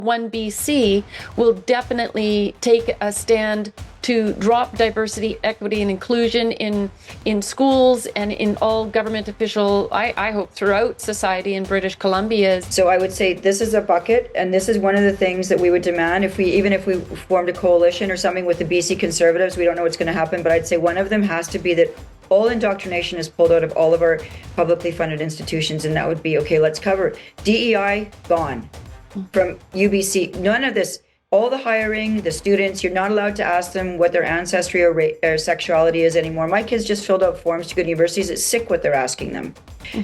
OneBC will definitely take a stand to drop diversity, equity, and inclusion in schools and in all government official, I hope, throughout society in British Columbia. So I would say this is a bucket, and this is one of the things that we would demand even if we formed a coalition or something with the BC Conservatives. We don't know what's going to happen, but I'd say one of them has to be that all indoctrination is pulled out of all of our publicly funded institutions, and that would be, okay, let's cover it. DEI, gone. From UBC, none of this. All the hiring, the students, you're not allowed to ask them what their ancestry or sexuality is anymore. My kids just filled out forms to go to universities. It's sick what they're asking them.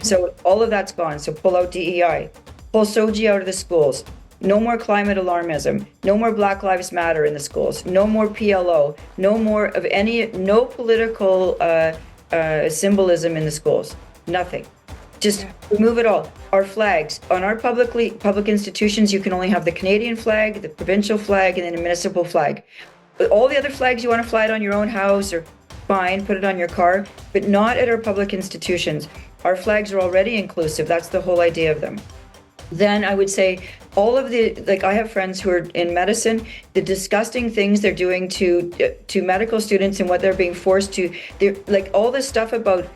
So all of that's gone. So pull out DEI. Pull SOGI out of the schools. No more climate alarmism. No more Black Lives Matter in the schools. No more PLO. No more of no political symbolism in the schools. Nothing. Just remove it all. Our flags. On our public institutions, you can only have the Canadian flag, the provincial flag, and then a municipal flag. But all the other flags, you want to fly it on your own house, or fine, put it on your car, but not at our public institutions. Our flags are already inclusive. That's the whole idea of them. Then I would say all of I have friends who are in medicine, the disgusting things they're doing to medical students and what they're being forced to, like all this stuff about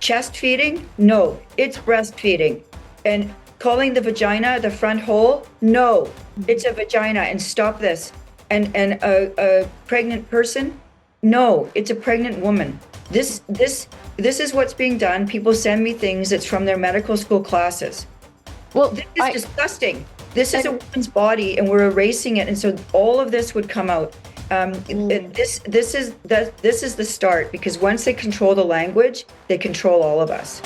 chest feeding, no, it's breastfeeding. And calling the vagina the front hole, no, it's a vagina, and stop this. And a pregnant person, no, it's a pregnant woman. This is what's being done. People send me things that's from their medical school classes. Well, this is disgusting. This is a woman's body, and we're erasing it, and so all of this would come out. This is the start, because once they control the language, they control all of us.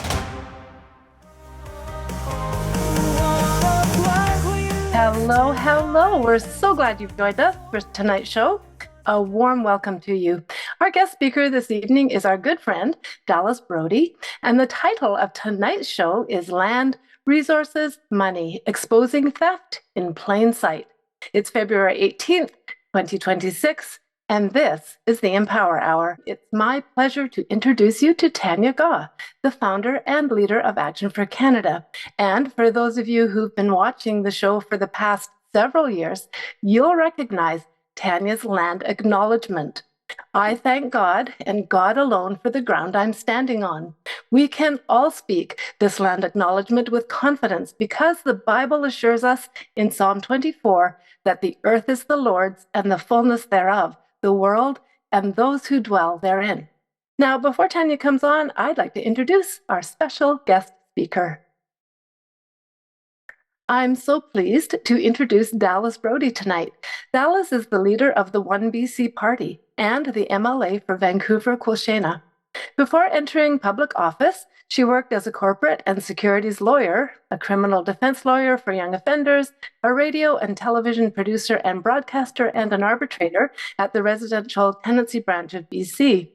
Hello. We're so glad you've joined us for tonight's show. A warm welcome to you. Our guest speaker this evening is our good friend, Dallas Brodie, and the title of tonight's show is Land, Resources, Money, Exposing Theft in Plain Sight. It's February 18th, 2026, and this is the Empower Hour. It's my pleasure to introduce you to Tanya Gaw, the founder and leader of Action for Canada. And for those of you who've been watching the show for the past several years, you'll recognize Tanya's land acknowledgement. I thank God and God alone for the ground I'm standing on. We can all speak this land acknowledgement with confidence because the Bible assures us in Psalm 24 that the earth is the Lord's and the fullness thereof, the world and those who dwell therein. Now, before Tanya comes on, I'd like to introduce our special guest speaker. I'm so pleased to introduce Dallas Brodie tonight. Dallas is the leader of the OneBC party and the MLA for Vancouver-Quilchena. Before entering public office, she worked as a corporate and securities lawyer, a criminal defense lawyer for young offenders, a radio and television producer and broadcaster, and an arbitrator at the residential tenancy branch of BC.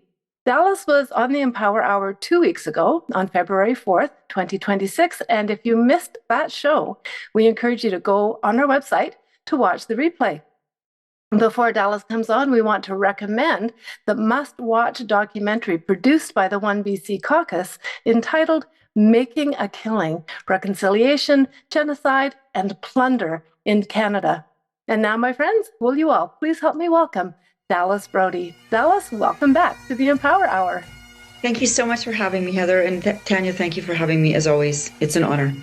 Dallas was on the Empower Hour 2 weeks ago on February 4th, 2026, and if you missed that show, we encourage you to go on our website to watch the replay. Before Dallas comes on, we want to recommend the must-watch documentary produced by the OneBC caucus entitled Making a Killing, Reconciliation, Genocide, and Plunder in Canada. And now, my friends, will you all please help me welcome Dallas Brodie. Dallas, welcome back to the Empower Hour. Thank you so much for having me, Heather. And Tanya, thank you for having me as always. It's an honor.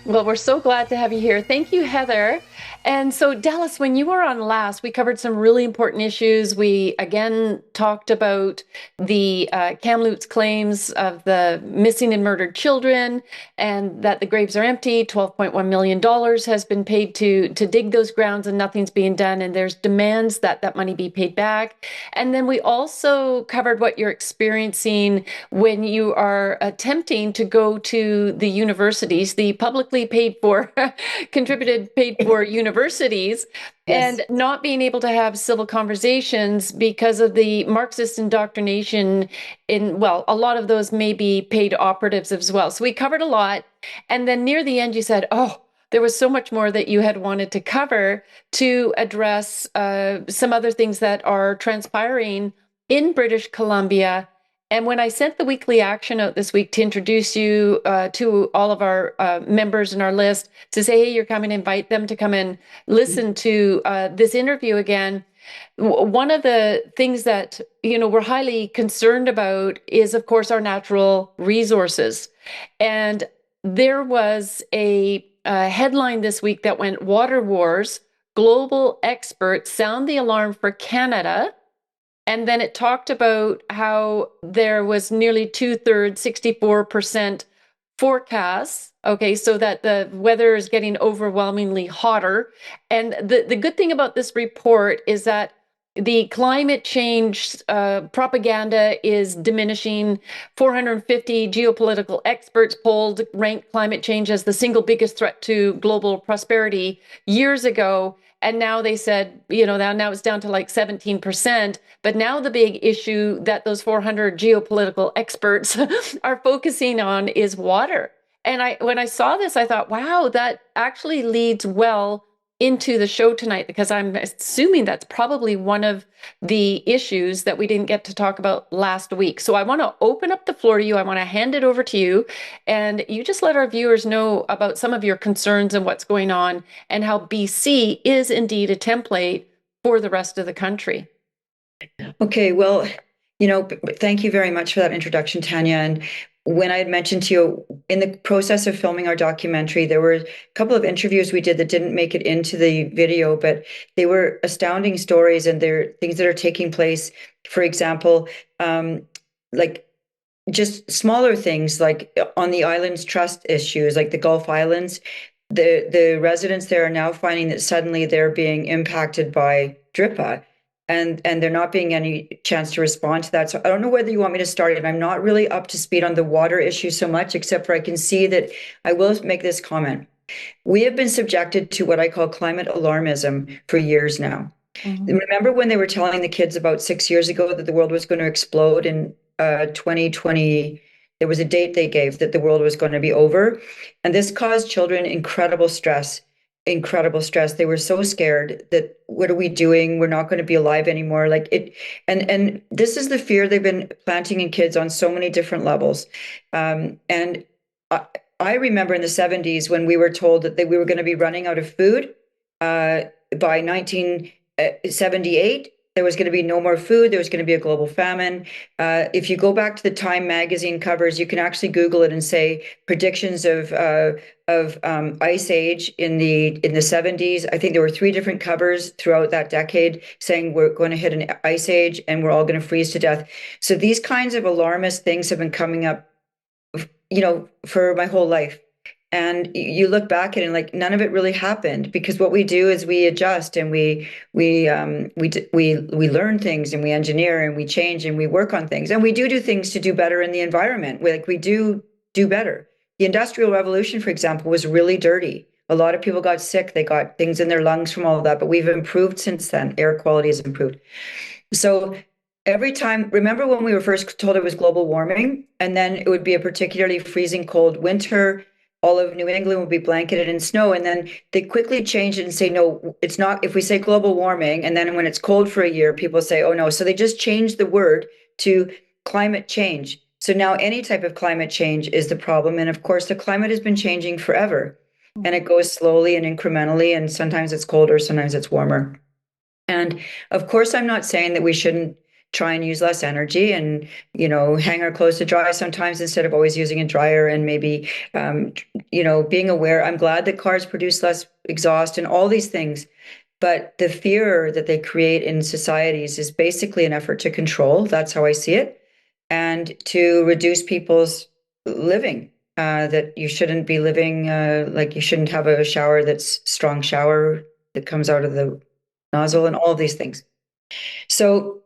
Well, we're so glad to have you here. Thank you, Heather. And so, Dallas, when you were on last, we covered some really important issues. We, again, talked about the Kamloops claims of the missing and murdered children and that the graves are empty. $12.1 million has been paid to dig those grounds and nothing's being done. And there's demands that that money be paid back. And then we also covered what you're experiencing when you are attempting to go to the universities, the publicly paid for, paid for universities, yes, and not being able to have civil conversations because of the Marxist indoctrination a lot of those may be paid operatives as well. So we covered a lot. And then near the end, you said, there was so much more that you had wanted to cover to address some other things that are transpiring in British Columbia And when I sent the weekly action out this week to introduce you to all of our members in our list, to say, hey, you're coming, invite them to come and listen to this interview again. One of the things that, we're highly concerned about is, of course, our natural resources. And there was a headline this week that went, Water Wars, global experts sound the alarm for Canada. And then it talked about how there was nearly 2/3, 64% forecasts. Okay, so that the weather is getting overwhelmingly hotter. And the good thing about this report is that the climate change propaganda is diminishing. 450 geopolitical experts polled ranked climate change as the single biggest threat to global prosperity years ago. And now they said, now it's down to like 17%. But now the big issue that those 400 geopolitical experts are focusing on is water. And when I saw this, I thought, wow, that actually leads well into the show tonight, because I'm assuming that's probably one of the issues that we didn't get to talk about last week. So I want to open up the floor to you. I want to hand it over to you, and you just let our viewers know about some of your concerns and what's going on, and how BC is indeed a template for the rest of the country. Okay, well, thank you very much for that introduction, Tanya. And when I had mentioned to you in the process of filming our documentary, there were a couple of interviews we did that didn't make it into the video, but they were astounding stories, and they're things that are taking place. For example, like just smaller things like on the islands trust issues, like the Gulf Islands, the residents there are now finding that suddenly they're being impacted by DRIPA. And there not being any chance to respond to that. So I don't know whether you want me to start, and I'm not really up to speed on the water issue so much, except for I can see that I will make this comment. We have been subjected to what I call climate alarmism for years now. Mm-hmm. Remember when they were telling the kids about 6 years ago that the world was going to explode in 2020? There was a date they gave that the world was going to be over. And this caused children incredible stress. They were so scared that, what are we doing? We're not going to be alive anymore. Like it, and this is the fear they've been planting in kids on so many different levels. And I remember in the 70s when we were told that we were going to be running out of food by 1978. There was going to be no more food. There was going to be a global famine. If you go back to the Time magazine covers, you can actually Google it and say predictions of ice age in the 70s. I think there were 3 different covers throughout that decade saying we're going to hit an ice age and we're all going to freeze to death. So these kinds of alarmist things have been coming up, for my whole life. And you look back at it and like none of it really happened, because what we do is we adjust and we learn things and we engineer and we change and we work on things, and we do things to do better in the environment. We do better. The Industrial Revolution, for example, was really dirty. A lot of people got sick. They got things in their lungs from all of that, but we've improved since then. Air quality has improved. So every time, remember when we were first told it was global warming, and then it would be a particularly freezing cold winter. All of New England would be blanketed in snow. And then they quickly changed it and say, no, it's not. If we say global warming, and then when it's cold for a year, people say, oh no. So they just changed the word to climate change. So now any type of climate change is the problem. And of course, the climate has been changing forever. And it goes slowly and incrementally. And sometimes it's colder, sometimes it's warmer. And of course, I'm not saying that we shouldn't try and use less energy and, hang our clothes to dry sometimes instead of always using a dryer, and maybe, being aware. I'm glad that cars produce less exhaust and all these things. But the fear that they create in societies is basically an effort to control. That's how I see it. And to reduce people's living, that you shouldn't be living, like you shouldn't have a shower that's strong shower that comes out of the nozzle and all of these things. So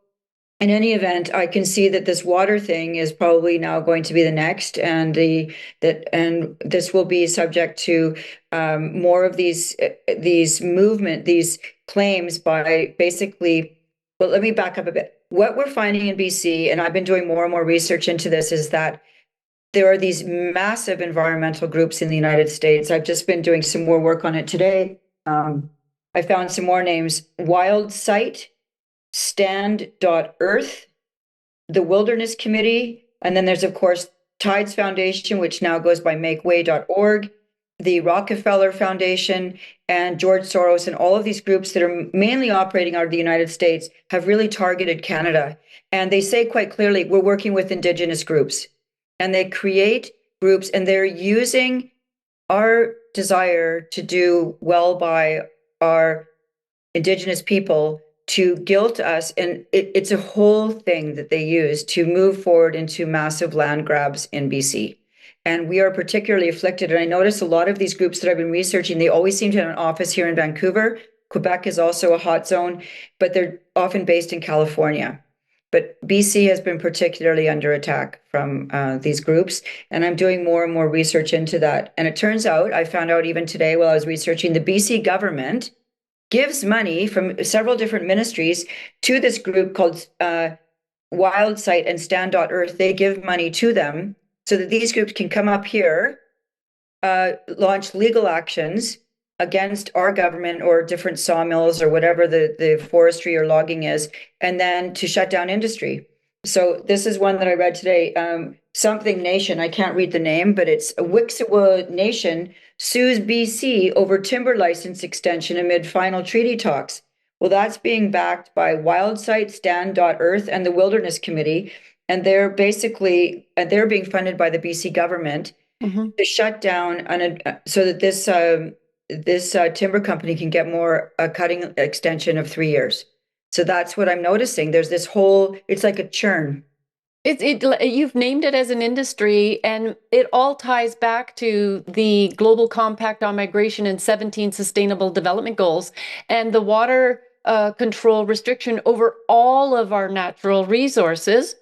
in any event, I can see that this water thing is probably now going to be the next, and this will be subject to more of these claims by basically. Well, let me back up a bit. What we're finding in BC, and I've been doing more and more research into this, is that there are these massive environmental groups in the United States. I've just been doing some more work on it today. I found some more names: Wild Site, Stand.Earth, the Wilderness Committee, and then there's, of course, Tides Foundation, which now goes by makeway.org, the Rockefeller Foundation, and George Soros, and all of these groups that are mainly operating out of the United States have really targeted Canada. And they say quite clearly, we're working with Indigenous groups. And they create groups, and they're using our desire to do well by our Indigenous people to guilt us. And it's a whole thing that they use to move forward into massive land grabs in BC. And we are particularly afflicted. And I notice a lot of these groups that I've been researching, they always seem to have an office here in Vancouver. Quebec is also a hot zone, but they're often based in California. But BC has been particularly under attack from these groups. And I'm doing more and more research into that. And it turns out, I found out even today while I was researching, the BC government gives money from several different ministries to this group called Wild Site and Stand.Earth. They give money to them so that these groups can come up here, launch legal actions against our government or different sawmills or whatever the forestry or logging is, and then to shut down industry. So this is one that I read today, Something Nation, I can't read the name, but it's a Wixawa Nation sues BC over timber license extension amid final treaty talks. Well, that's being backed by Wild Site, Stand.Earth, and the Wilderness Committee. And they're basically, they're being funded by the BC government to shut down so that this timber company can get more a cutting extension of 3 years. So that's what I'm noticing. There's this whole, it's like a churn. You've named it as an industry, and it all ties back to the Global Compact on Migration and 17 Sustainable Development Goals and the water control restriction over all of our natural resources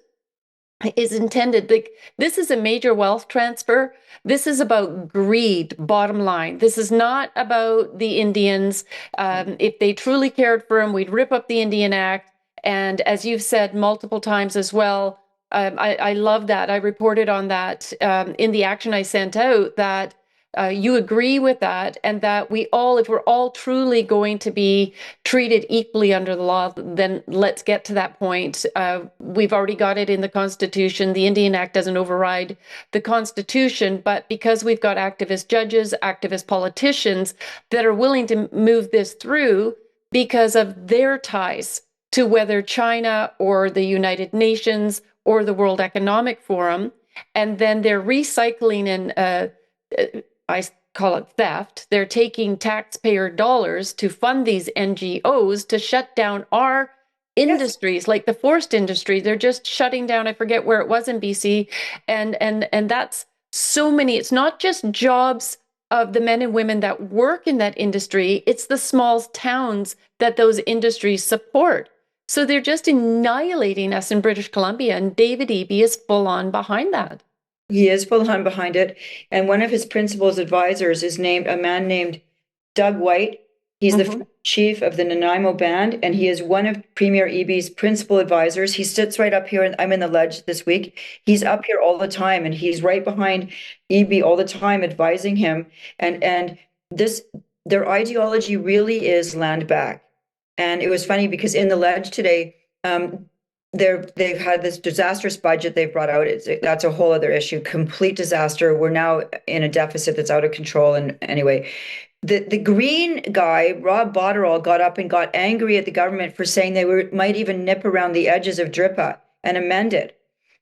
is intended. Like, this is a major wealth transfer. This is about greed, bottom line. This is not about the Indians. If they truly cared for them, we'd rip up the Indian Act. And as you've said multiple times as well, I love that. I reported on that in the action I sent out, that you agree with that, and that we all, if we're all truly going to be treated equally under the law, then let's get to that point. We've already got it in the Constitution. The Indian Act doesn't override the Constitution, but because we've got activist judges, activist politicians that are willing to move this through because of their ties to whether China or the United Nations or the World Economic Forum, and then they're recycling and I call it theft. They're taking taxpayer dollars to fund these NGOs to shut down our industries, like the forest industry. They're just shutting down. I forget where it was in BC, and that's so many. It's not just jobs of the men and women that work in that industry. It's the small towns that those industries support. So they're just annihilating us in British Columbia, and David Eby is full on behind that. He is full on behind it. And one of his principal's advisors is a man named Doug White. He's the chief of the Nanaimo Band, and he is one of Premier Eby's principal advisors. He sits right up here, and I'm in the ledge this week. He's up here all the time, and he's right behind Eby all the time, advising him. And their ideology really is land back. And it was funny because in the ledge today, they've had this disastrous budget they've brought out. That's a whole other issue. Complete disaster. We're now in a deficit that's out of control. And anyway, the green guy, Rob Botterall, got up and got angry at the government for saying they might even nip around the edges of DRIPA and amend it.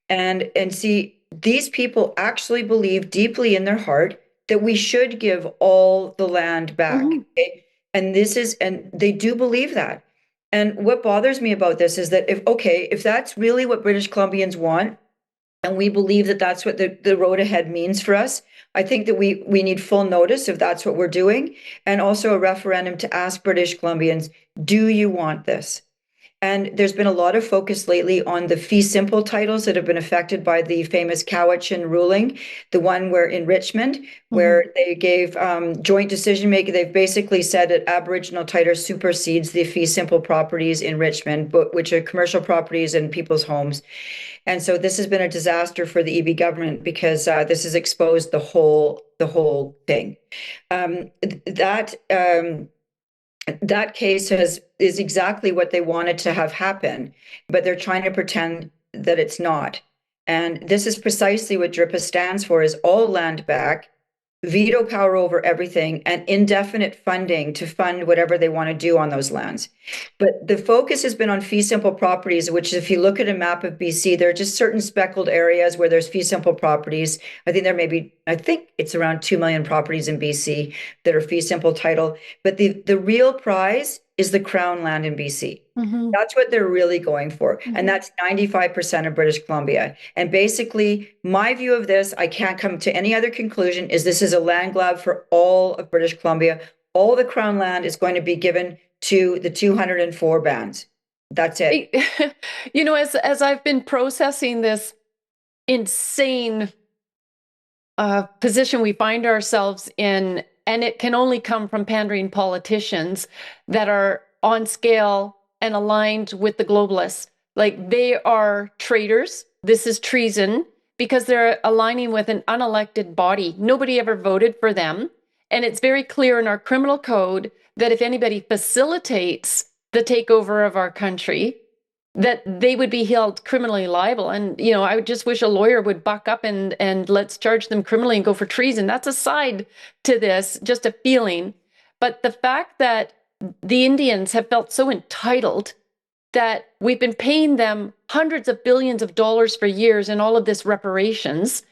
And see, these people actually believe deeply in their heart that we should give all the land back. Okay? And they do believe that. And what bothers me about this is that if that's really what British Columbians want, and we believe that that's what the road ahead means for us, I think that we need full notice if that's what we're doing, and also a referendum to ask British Columbians, do you want this? And there's been a lot of focus lately on the fee simple titles that have been affected by the famous Cowichan ruling, the one where in Richmond, where they gave joint decision making. They've basically said that Aboriginal title supersedes the fee simple properties in Richmond, which are commercial properties and people's homes. And so this has been a disaster for the Eby government because this has exposed the whole thing. That case is exactly what they wanted to have happen, but they're trying to pretend that it's not. And this is precisely what DRIPA stands for: is all land back, veto power over everything, and indefinite funding to fund whatever they want to do on those lands. But the focus has been on fee simple properties, which if you look at a map of BC, there are just certain speckled areas where there's fee simple properties. I think it's around 2 million properties in BC that are fee simple title. But the real prize is the crown land in BC. Mm-hmm. That's what they're really going for. Mm-hmm. And that's 95% of British Columbia. And basically, my view of this, I can't come to any other conclusion, is this is a land grab for all of British Columbia. All the crown land is going to be given to the 204 bands. That's it. You know, as I've been processing this insane position we find ourselves in, and it can only come from pandering politicians that are on scale and aligned with the globalists. Like, they are traitors. This is treason because they're aligning with an unelected body. Nobody ever voted for them. And it's very clear in our criminal code that if anybody facilitates the takeover of our country, that they would be held criminally liable. And, you know, I would just wish a lawyer would buck up and let's charge them criminally and go for treason. That's a side to this, just a feeling. But the fact that the Indians have felt so entitled that we've been paying them hundreds of billions of dollars for years in all of this reparations,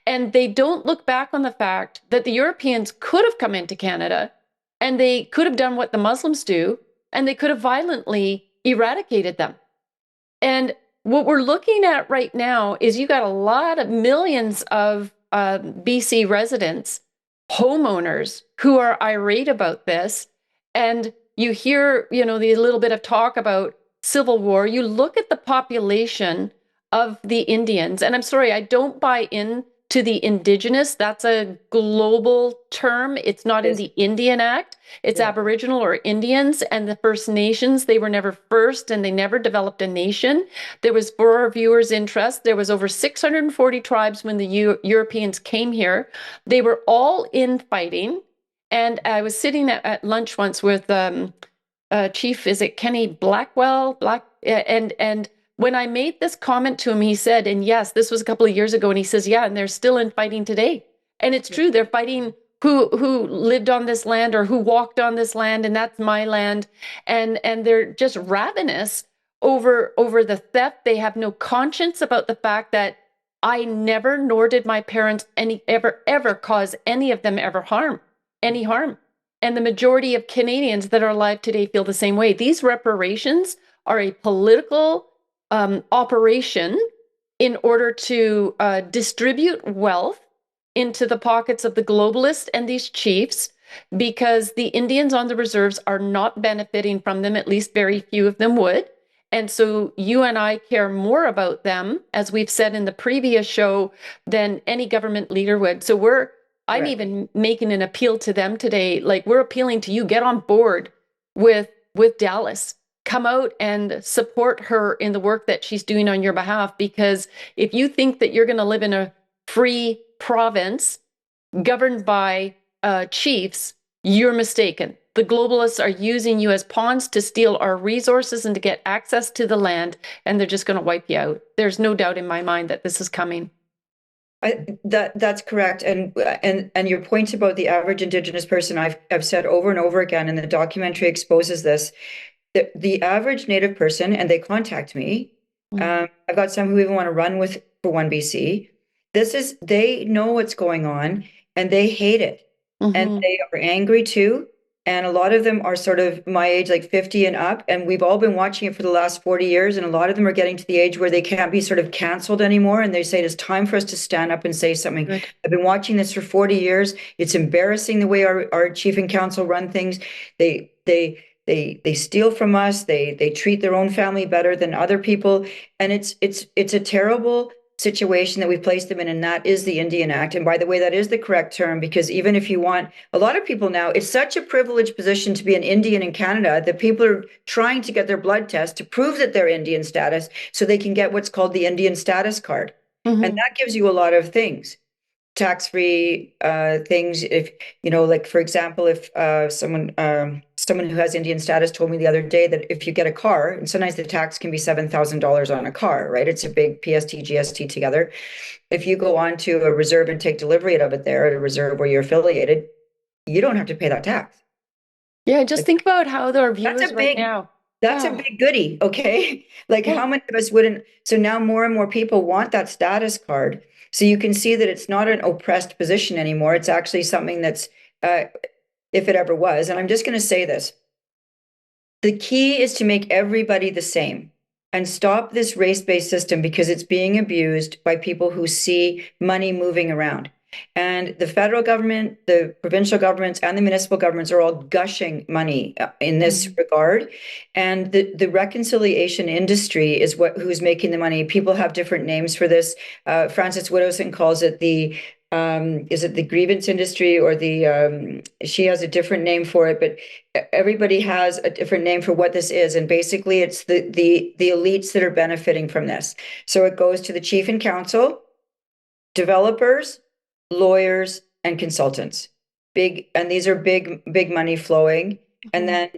and they don't look back on the fact that the Europeans could have come into Canada and they could have done what the Muslims do, and they could have violently eradicated them. And what we're looking at right now is you got a lot of millions of BC residents, homeowners, who are irate about this. And you hear, you know, the little bit of talk about civil war. You look at the population of the Indians, and I'm sorry, I don't buy in to the Indigenous. That's a global term. It's not in the Indian Act. It's Aboriginal or Indians and the First Nations. They were never first, and they never developed a nation. There was, for our viewers' interest, there was over 640 tribes when the Europeans came here. They were all infighting. And I was sitting at lunch once with Chief, is it Kenny Blackwell? And when I made this comment to him, he said, and yes, this was a couple of years ago, and he says, yeah, and they're still infighting today. And it's true, they're fighting who lived on this land or who walked on this land, and that's my land. And they're just ravenous over the theft. They have no conscience about the fact that I never, nor did my parents ever cause any of them any harm. And the majority of Canadians that are alive today feel the same way. These reparations are a political operation in order to distribute wealth into the pockets of the globalists and these chiefs, because the Indians on the reserves are not benefiting from them. At least very few of them would. And so you and I care more about them, as we've said in the previous show, than any government leader would. So I'm even making an appeal to them today. Like, we're appealing to you, get on board with Dallas. Come out and support her in the work that she's doing on your behalf. Because if you think that you're going to live in a free province governed by chiefs, you're mistaken. The globalists are using you as pawns to steal our resources and to get access to the land, and they're just going to wipe you out. There's no doubt in my mind that this is coming. That's correct, and your point about the average Indigenous person, I've said over and over again, and the documentary exposes this. The average Native person, and they contact me. I've got some who even want to run for OneBC. They know what's going on, and they hate it, and they are angry too. And a lot of them are sort of my age, like 50 and up. And we've all been watching it for the last 40 years. And a lot of them are getting to the age where they can't be sort of canceled anymore. And they say, it's time for us to stand up and say something. Right. I've been watching this for 40 years. It's embarrassing the way our chief and council run things. They steal from us. They treat their own family better than other people. And it's a terrible situation that we've placed them in, and that is the Indian Act. And by the way, that is the correct term, because even if you want, a lot of people now, it's such a privileged position to be an Indian in Canada that people are trying to get their blood test to prove that they're Indian status so they can get what's called the Indian status card. And that gives you a lot of things, tax-free things. If, you know, like, for example, if someone someone who has Indian status told me the other day that if you get a car, and sometimes the tax can be $7,000 on a car, right? It's a big PST, GST together. If you go on to a reserve and take delivery of it there at a reserve where you're affiliated, you don't have to pay that tax. Yeah, just think about how our That's viewers a right big, now. that's a Yeah. big goodie, okay? Like Yeah. how many of us wouldn't? So now more and more people want that status card. So you can see that it's not an oppressed position anymore. It's actually something that's, if it ever was. And I'm just going to say this. The key is to make everybody the same and stop this race-based system because it's being abused by people who see money moving around. And the federal government, the provincial governments, and the municipal governments are all gushing money in this regard. And the reconciliation industry is who's making the money. People have different names for this. Frances Widdowson calls it the is it the grievance industry or the she has a different name for it, but everybody has a different name for what this is. And basically it's the elites that are benefiting from this. So it goes to the chief and council, developers, lawyers, and consultants. And these are big money flowing. And then,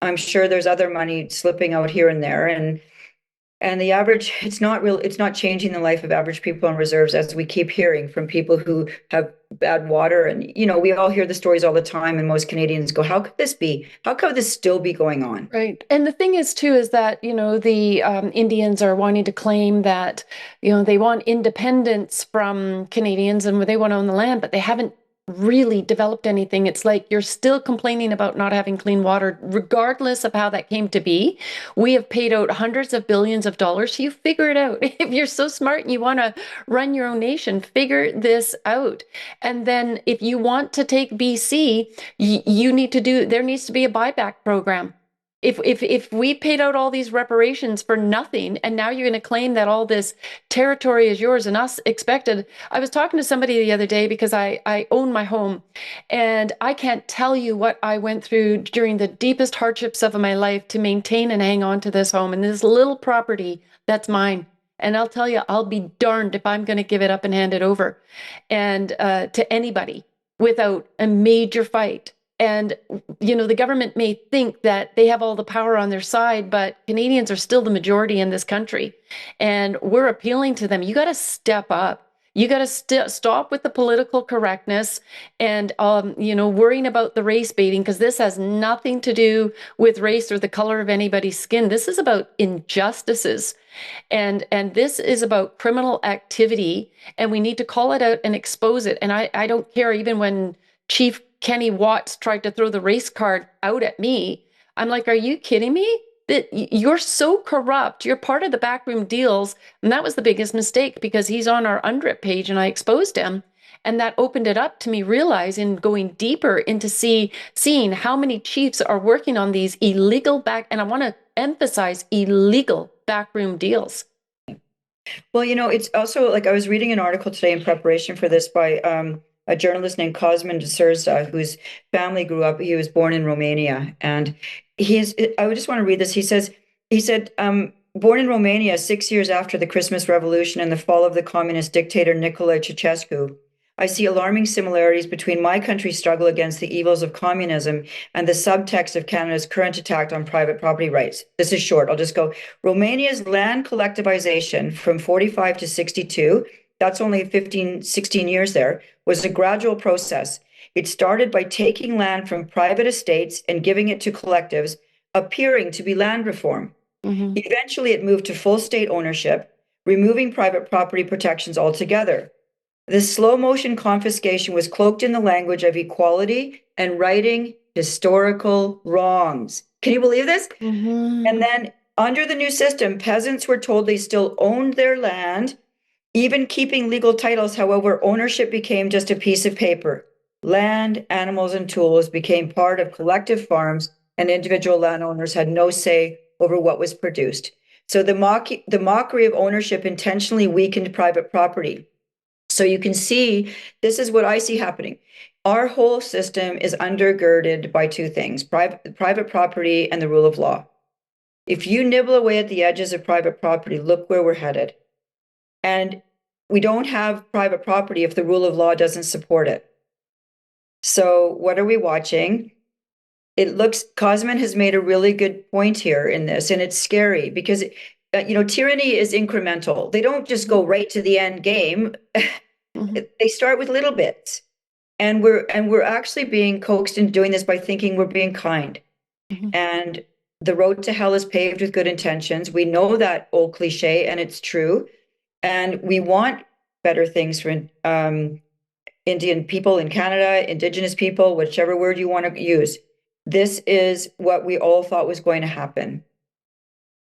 I'm sure there's other money slipping out here and there. And the average, it's not changing the life of average people on reserves, as we keep hearing from people who have bad water. And, we all hear the stories all the time, and most Canadians go, how could this be? How could this still be going on? Right. And the thing is, too, is that, the Indians are wanting to claim that, they want independence from Canadians and they want to own the land, but they haven't really developed anything. It's like you're still complaining about not having clean water, regardless of how that came to be. We have paid out hundreds of billions of dollars. So you figure it out. If you're so smart and you want to run your own nation, figure this out. And then if you want to take BC, there needs to be a buyback program. If we paid out all these reparations for nothing, and now you're going to claim that all this territory is yours and us expected. I was talking to somebody the other day because I own my home, and I can't tell you what I went through during the deepest hardships of my life to maintain and hang on to this home and this little property that's mine. And I'll tell you, I'll be darned if I'm going to give it up and hand it over and to anybody without a major fight. And, the government may think that they have all the power on their side, but Canadians are still the majority in this country. And we're appealing to them. You got to step up. You got to stop with the political correctness and, worrying about the race baiting, because this has nothing to do with race or the color of anybody's skin. This is about injustices. And this is about criminal activity, and we need to call it out and expose it. And I don't care, even when Chief Kenny Watts tried to throw the race card out at me. I'm like, are you kidding me? That you're so corrupt. You're part of the backroom deals. And that was the biggest mistake, because he's on our UNDRIP page and I exposed him. And that opened it up to me realizing, going deeper into seeing how many chiefs are working on these illegal and I want to emphasize illegal backroom deals. Well, it's also like I was reading an article today in preparation for this by a journalist named Cosmin de Souza, whose family grew up. He was born in Romania, and I would just want to read this. He said, born in Romania 6 years after the Christmas Revolution and the fall of the communist dictator Nicolae Ceausescu, I see alarming similarities between my country's struggle against the evils of communism and the subtext of Canada's current attack on private property rights. This is short. I'll just go. Romania's land collectivization from 45 to 62, that's only 16 years there, was a gradual process. It started by taking land from private estates and giving it to collectives, appearing to be land reform. Mm-hmm. Eventually, it moved to full state ownership, removing private property protections altogether. This slow motion confiscation was cloaked in the language of equality and righting historical wrongs. Can you believe this? Mm-hmm. And then under the new system, peasants were told they still owned their land, even keeping legal titles. However, ownership became just a piece of paper. Land, animals, and tools became part of collective farms, and individual landowners had no say over what was produced. So the mockery of ownership intentionally weakened private property. So you can see, this is what I see happening. Our whole system is undergirded by two things: private property and the rule of law. If you nibble away at the edges of private property, look where we're headed. And we don't have private property if the rule of law doesn't support it. So what are we watching? it looks, Cosman has made a really good point here in this, and it's scary because, tyranny is incremental. They don't just go right to the end game. They start with little bits. And we're actually being coaxed into doing this by thinking we're being kind. And the road to hell is paved with good intentions. We know that old cliche, and it's true. And we want better things for Indian people in Canada, Indigenous people, whichever word you want to use. This is what we all thought was going to happen.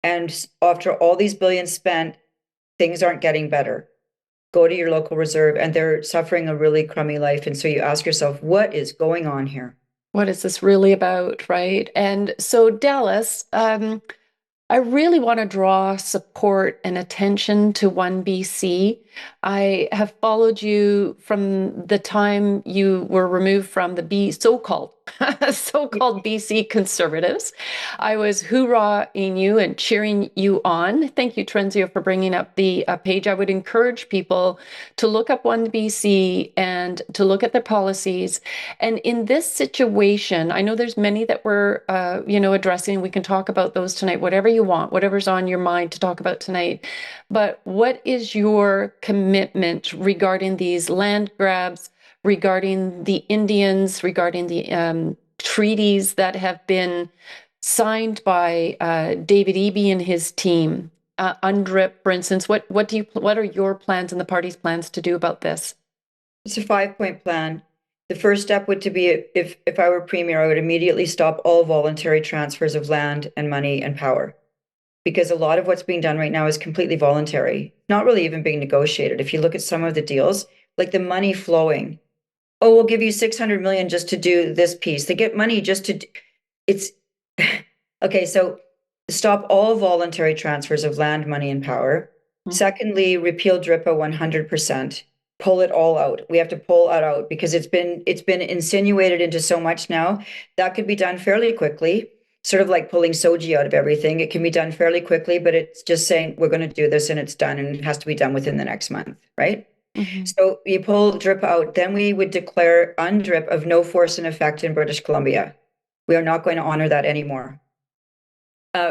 And after all these billions spent, things aren't getting better. Go to your local reserve, and they're suffering a really crummy life. And so you ask yourself, what is going on here? What is this really about, right? And so, Dallas, I really want to draw support and attention to OneBC. I have followed you from the time you were removed from the so-called BC Conservatives. I was hoorahing you and cheering you on. Thank you, Trenzio, for bringing up the page. I would encourage people to look up OneBC and to look at their policies. And in this situation, I know there's many that we're, addressing. We can talk about those tonight, whatever you want, whatever's on your mind to talk about tonight. But what is your commitment regarding these land grabs, regarding the Indians, regarding the treaties that have been signed by David Eby and his team? UNDRIP, for instance, what are your plans and the party's plans to do about this? It's a 5-point plan. The first step would to be, if I were premier, I would immediately stop all voluntary transfers of land and money and power, because a lot of what's being done right now is completely voluntary, not really even being negotiated. If you look at some of the deals, like the money flowing, oh, we'll give you 600 million just to do this piece. They get money just to, it's, okay, so stop all voluntary transfers of land, money, and power. Secondly, repeal DRIPA 100%. Pull it all out. We have to pull it out because it's been insinuated into so much now. That could be done fairly quickly, sort of like pulling soji out of everything. It can be done fairly quickly, but it's just saying we're going to do this and it's done, and it has to be done within the next month, right? So you pull DRIP out, then we would declare UNDRIP of no force in effect in British Columbia. We are not going to honor that anymore.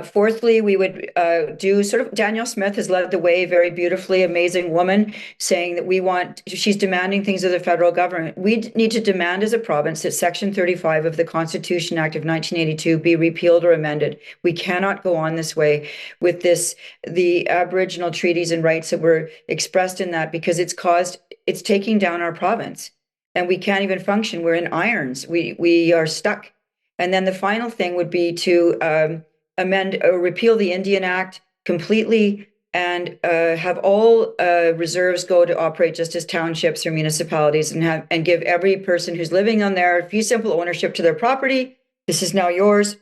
Fourthly, we would do sort of, Danielle Smith has led the way, very beautifully, amazing woman, saying that she's demanding things of the federal government. We need to demand as a province that Section 35 of the Constitution Act of 1982 be repealed or amended. We cannot go on this way with the Aboriginal treaties and rights that were expressed in that, because it's taking down our province and we can't even function. We're in irons. We are stuck. And then the final thing would be to amend or repeal the Indian Act completely and have all reserves go to operate just as townships or municipalities, and give every person who's living on there fee simple ownership to their property. This is now yours.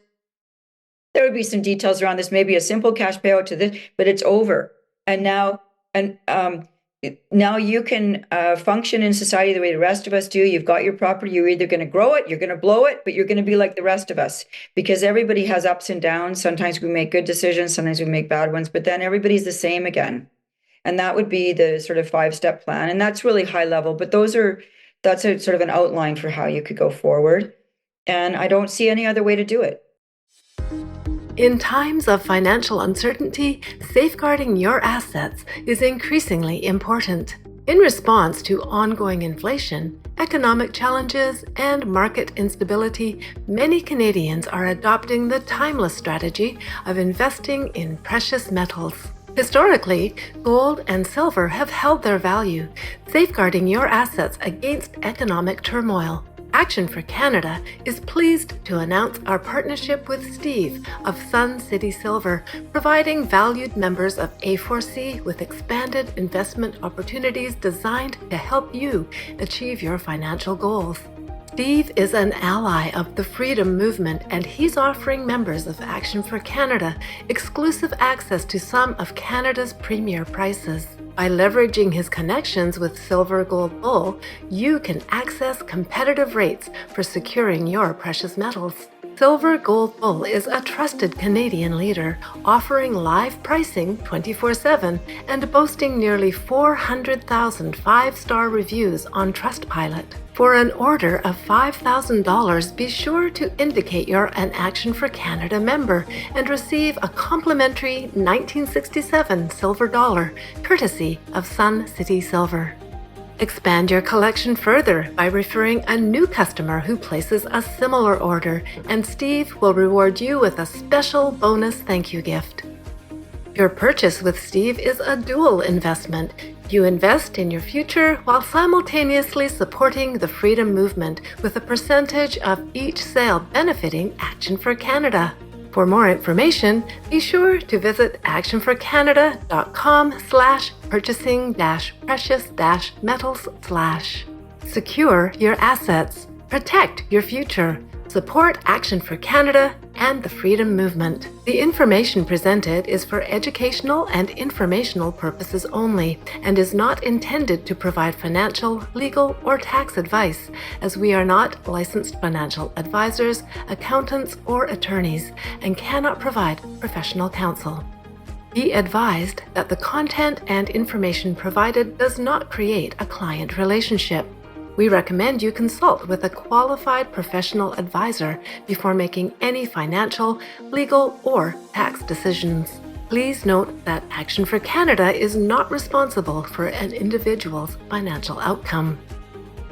There would be some details around this, maybe a simple cash payout to this, but it's over. And now you can function in society the way the rest of us do. You've got your property. You're either going to grow it, you're going to blow it, but you're going to be like the rest of us, because everybody has ups and downs. Sometimes we make good decisions, sometimes we make bad ones, but then everybody's the same again. And that would be the sort of 5-step plan. And that's really high level, but that's a sort of an outline for how you could go forward. And I don't see any other way to do it. In times of financial uncertainty, safeguarding your assets is increasingly important. In response to ongoing inflation, economic challenges, and market instability, many Canadians are adopting the timeless strategy of investing in precious metals. Historically, gold and silver have held their value, safeguarding your assets against economic turmoil. Action for Canada is pleased to announce our partnership with Steve of Sun City Silver, providing valued members of A4C with expanded investment opportunities designed to help you achieve your financial goals. Steve is an ally of the Freedom Movement, and he's offering members of Action for Canada exclusive access to some of Canada's premier prices. By leveraging his connections with Silver Gold Bull, you can access competitive rates for securing your precious metals. Silver Gold Bull is a trusted Canadian leader, offering live pricing 24/7 and boasting nearly 400,000 five-star reviews on Trustpilot. For an order of $5,000, be sure to indicate you're an Action for Canada member and receive a complimentary 1967 silver dollar, courtesy of Sun City Silver. Expand your collection further by referring a new customer who places a similar order, and Steve will reward you with a special bonus thank you gift. Your purchase with Steve is a dual investment. You invest in your future while simultaneously supporting the freedom movement with a percentage of each sale benefiting Action for Canada. For more information, be sure to visit actionforcanada.com/purchasing-precious-metals/. Secure your assets, protect your future, support Action for Canada and the freedom movement. The information presented is for educational and informational purposes only and is not intended to provide financial, legal, or tax advice, as we are not licensed financial advisors, accountants, or attorneys and cannot provide professional counsel. Be advised that the content and information provided does not create a client relationship. We recommend you consult with a qualified professional advisor before making any financial, legal, or tax decisions. Please note that Action for Canada is not responsible for an individual's financial outcome.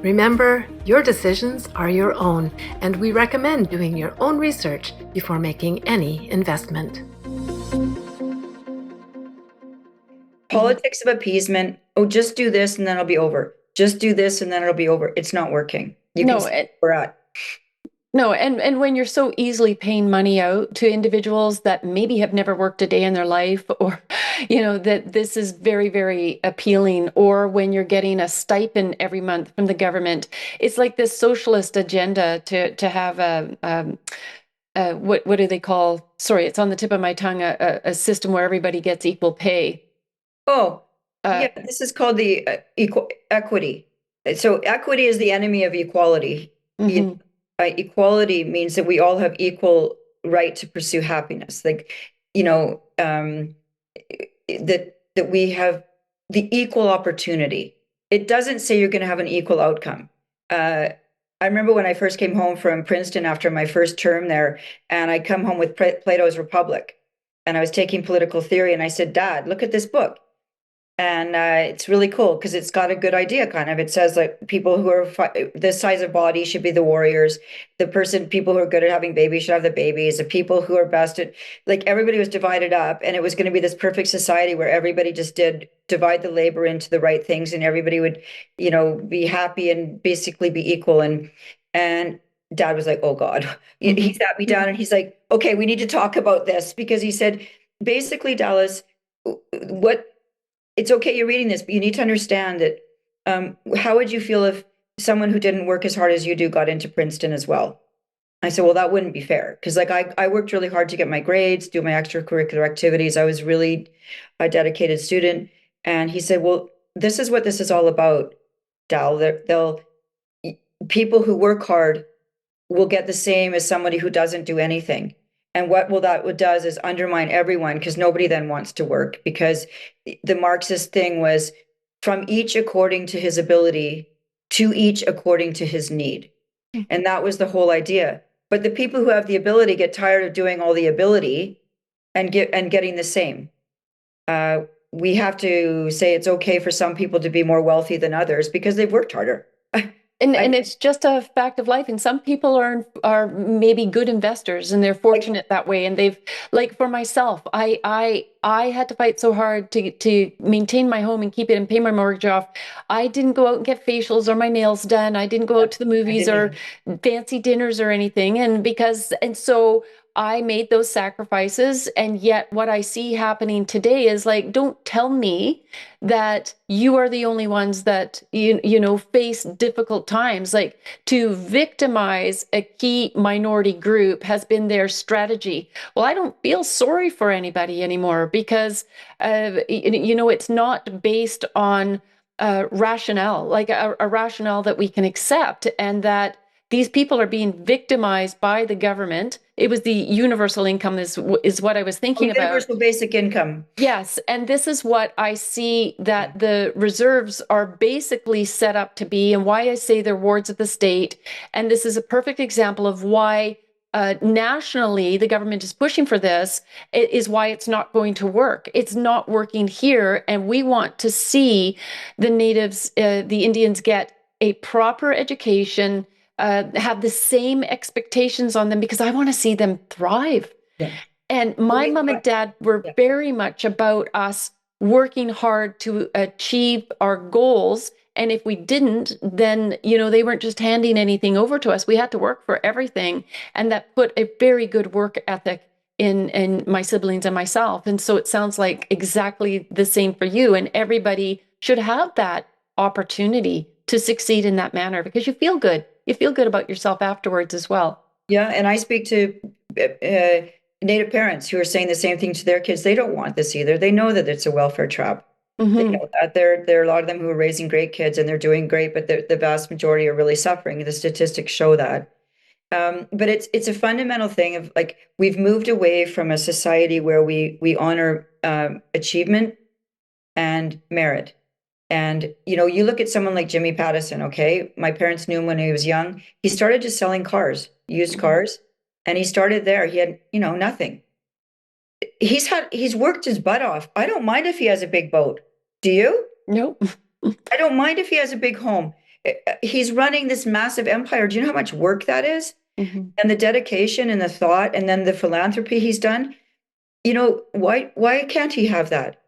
Remember, your decisions are your own, and we recommend doing your own research before making any investment. Politics of appeasement. Oh, just do this and then it'll be over. Just do this and then it'll be over. It's not working. You can see where we're at. No, and when you're so easily paying money out to individuals that maybe have never worked a day in their life, or, that this is very, very appealing, or when you're getting a stipend every month from the government, it's like this socialist agenda to have what do they call? Sorry, it's on the tip of my tongue. A system where everybody gets equal pay. This is called the equity. So equity is the enemy of equality. Mm-hmm. Equality means that we all have equal right to pursue happiness. That we have the equal opportunity. It doesn't say you're going to have an equal outcome. I remember when I first came home from Princeton after my first term there, and I come home with Plato's Republic, and I was taking political theory, and I said, "Dad, look at this book." And it's really cool because it's got a good idea, kind of. It says like people who are this size of body should be the warriors. People who are good at having babies should have the babies. The people who are best at, like, everybody was divided up, and it was going to be this perfect society where everybody just divide the labor into the right things, and everybody would, be happy and basically be equal. And Dad was like, "Oh God." He sat me down and he's like, "Okay, we need to talk about this," because he said, basically, Dallas, it's okay you're reading this, but you need to understand that how would you feel if someone who didn't work as hard as you do got into Princeton as well? I said, well, that wouldn't be fair, because I worked really hard to get my grades, do my extracurricular activities. I was really a dedicated student. And he said, well, this is what this is all about, Dal. People who work hard will get the same as somebody who doesn't do anything. And what does is undermine everyone, because nobody then wants to work, because the Marxist thing was from each according to his ability to each according to his need. And that was the whole idea. But the people who have the ability get tired of doing all the ability and getting the same. We have to say it's okay for some people to be more wealthy than others because they've worked harder. And it's just a fact of life. And some people are maybe good investors, and they're fortunate that way. And they've, like, for myself, I had to fight so hard to maintain my home and keep it and pay my mortgage off. I didn't go out and get facials or my nails done. I didn't go out to the movies or fancy dinners or anything. And so I made those sacrifices. And yet what I see happening today is like, don't tell me that you are the only ones that, face difficult times. Like, to victimize a key minority group has been their strategy. Well, I don't feel sorry for anybody anymore because, it's not based on rationale, like a rationale that we can accept, and that These people are being victimized by the government. It was the universal income is what I was thinking about. Universal basic income. Yes, and this is what I see that the reserves are basically set up to be, and why I say they're wards of the state. And this is a perfect example of why nationally the government is pushing for this. It is why it's not going to work. It's not working here, and we want to see the natives, the Indians, get a proper education, have the same expectations on them, because I want to see them thrive. Yeah. And my mom and dad were very much about us working hard to achieve our goals. And if we didn't, then, they weren't just handing anything over to us. We had to work for everything. And that put a very good work ethic in my siblings and myself. And so it sounds like exactly the same for you. And everybody should have that opportunity to succeed in that manner, because you feel good. You feel good about yourself afterwards as well. Yeah. And I speak to Native parents who are saying the same thing to their kids. They don't want this either. They know that it's a welfare trap. Mm-hmm. They know that there are a lot of them who are raising great kids and they're doing great, but the vast majority are really suffering. The statistics show that. But it's a fundamental thing of, like, we've moved away from a society where we honor achievement and merit. And, you look at someone like Jimmy Pattison, okay? My parents knew him when he was young. He started just selling cars, used cars. And he started there. He had, nothing. He's worked his butt off. I don't mind if he has a big boat. Do you? Nope. I don't mind if he has a big home. He's running this massive empire. Do you know how much work that is? Mm-hmm. And the dedication and the thought and then the philanthropy he's done. Why can't he have that?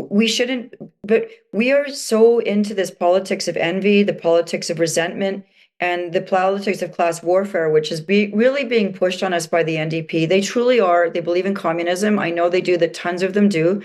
We shouldn't, but we are so into this politics of envy, the politics of resentment, and the politics of class warfare, which is really being pushed on us by the NDP. They truly are. They believe in communism. I know they do, that tons of them do.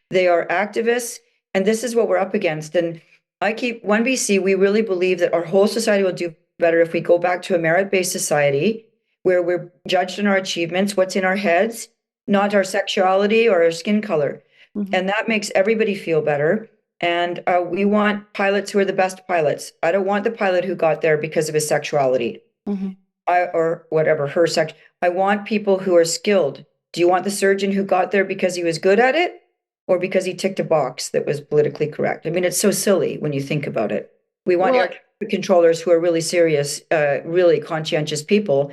They are activists, and this is what we're up against. And OneBC, we really believe that our whole society will do better if we go back to a merit-based society where we're judged on our achievements, what's in our heads, not our sexuality or our skin color. Mm-hmm. And that makes everybody feel better. And we want pilots who are the best pilots. I don't want the pilot who got there because of his sexuality, mm-hmm. Or whatever, her sex. I want people who are skilled. Do you want the surgeon who got there because he was good at it, or because he ticked a box that was politically correct? I mean, it's so silly when you think about it. We want air traffic controllers who are really serious, really conscientious people,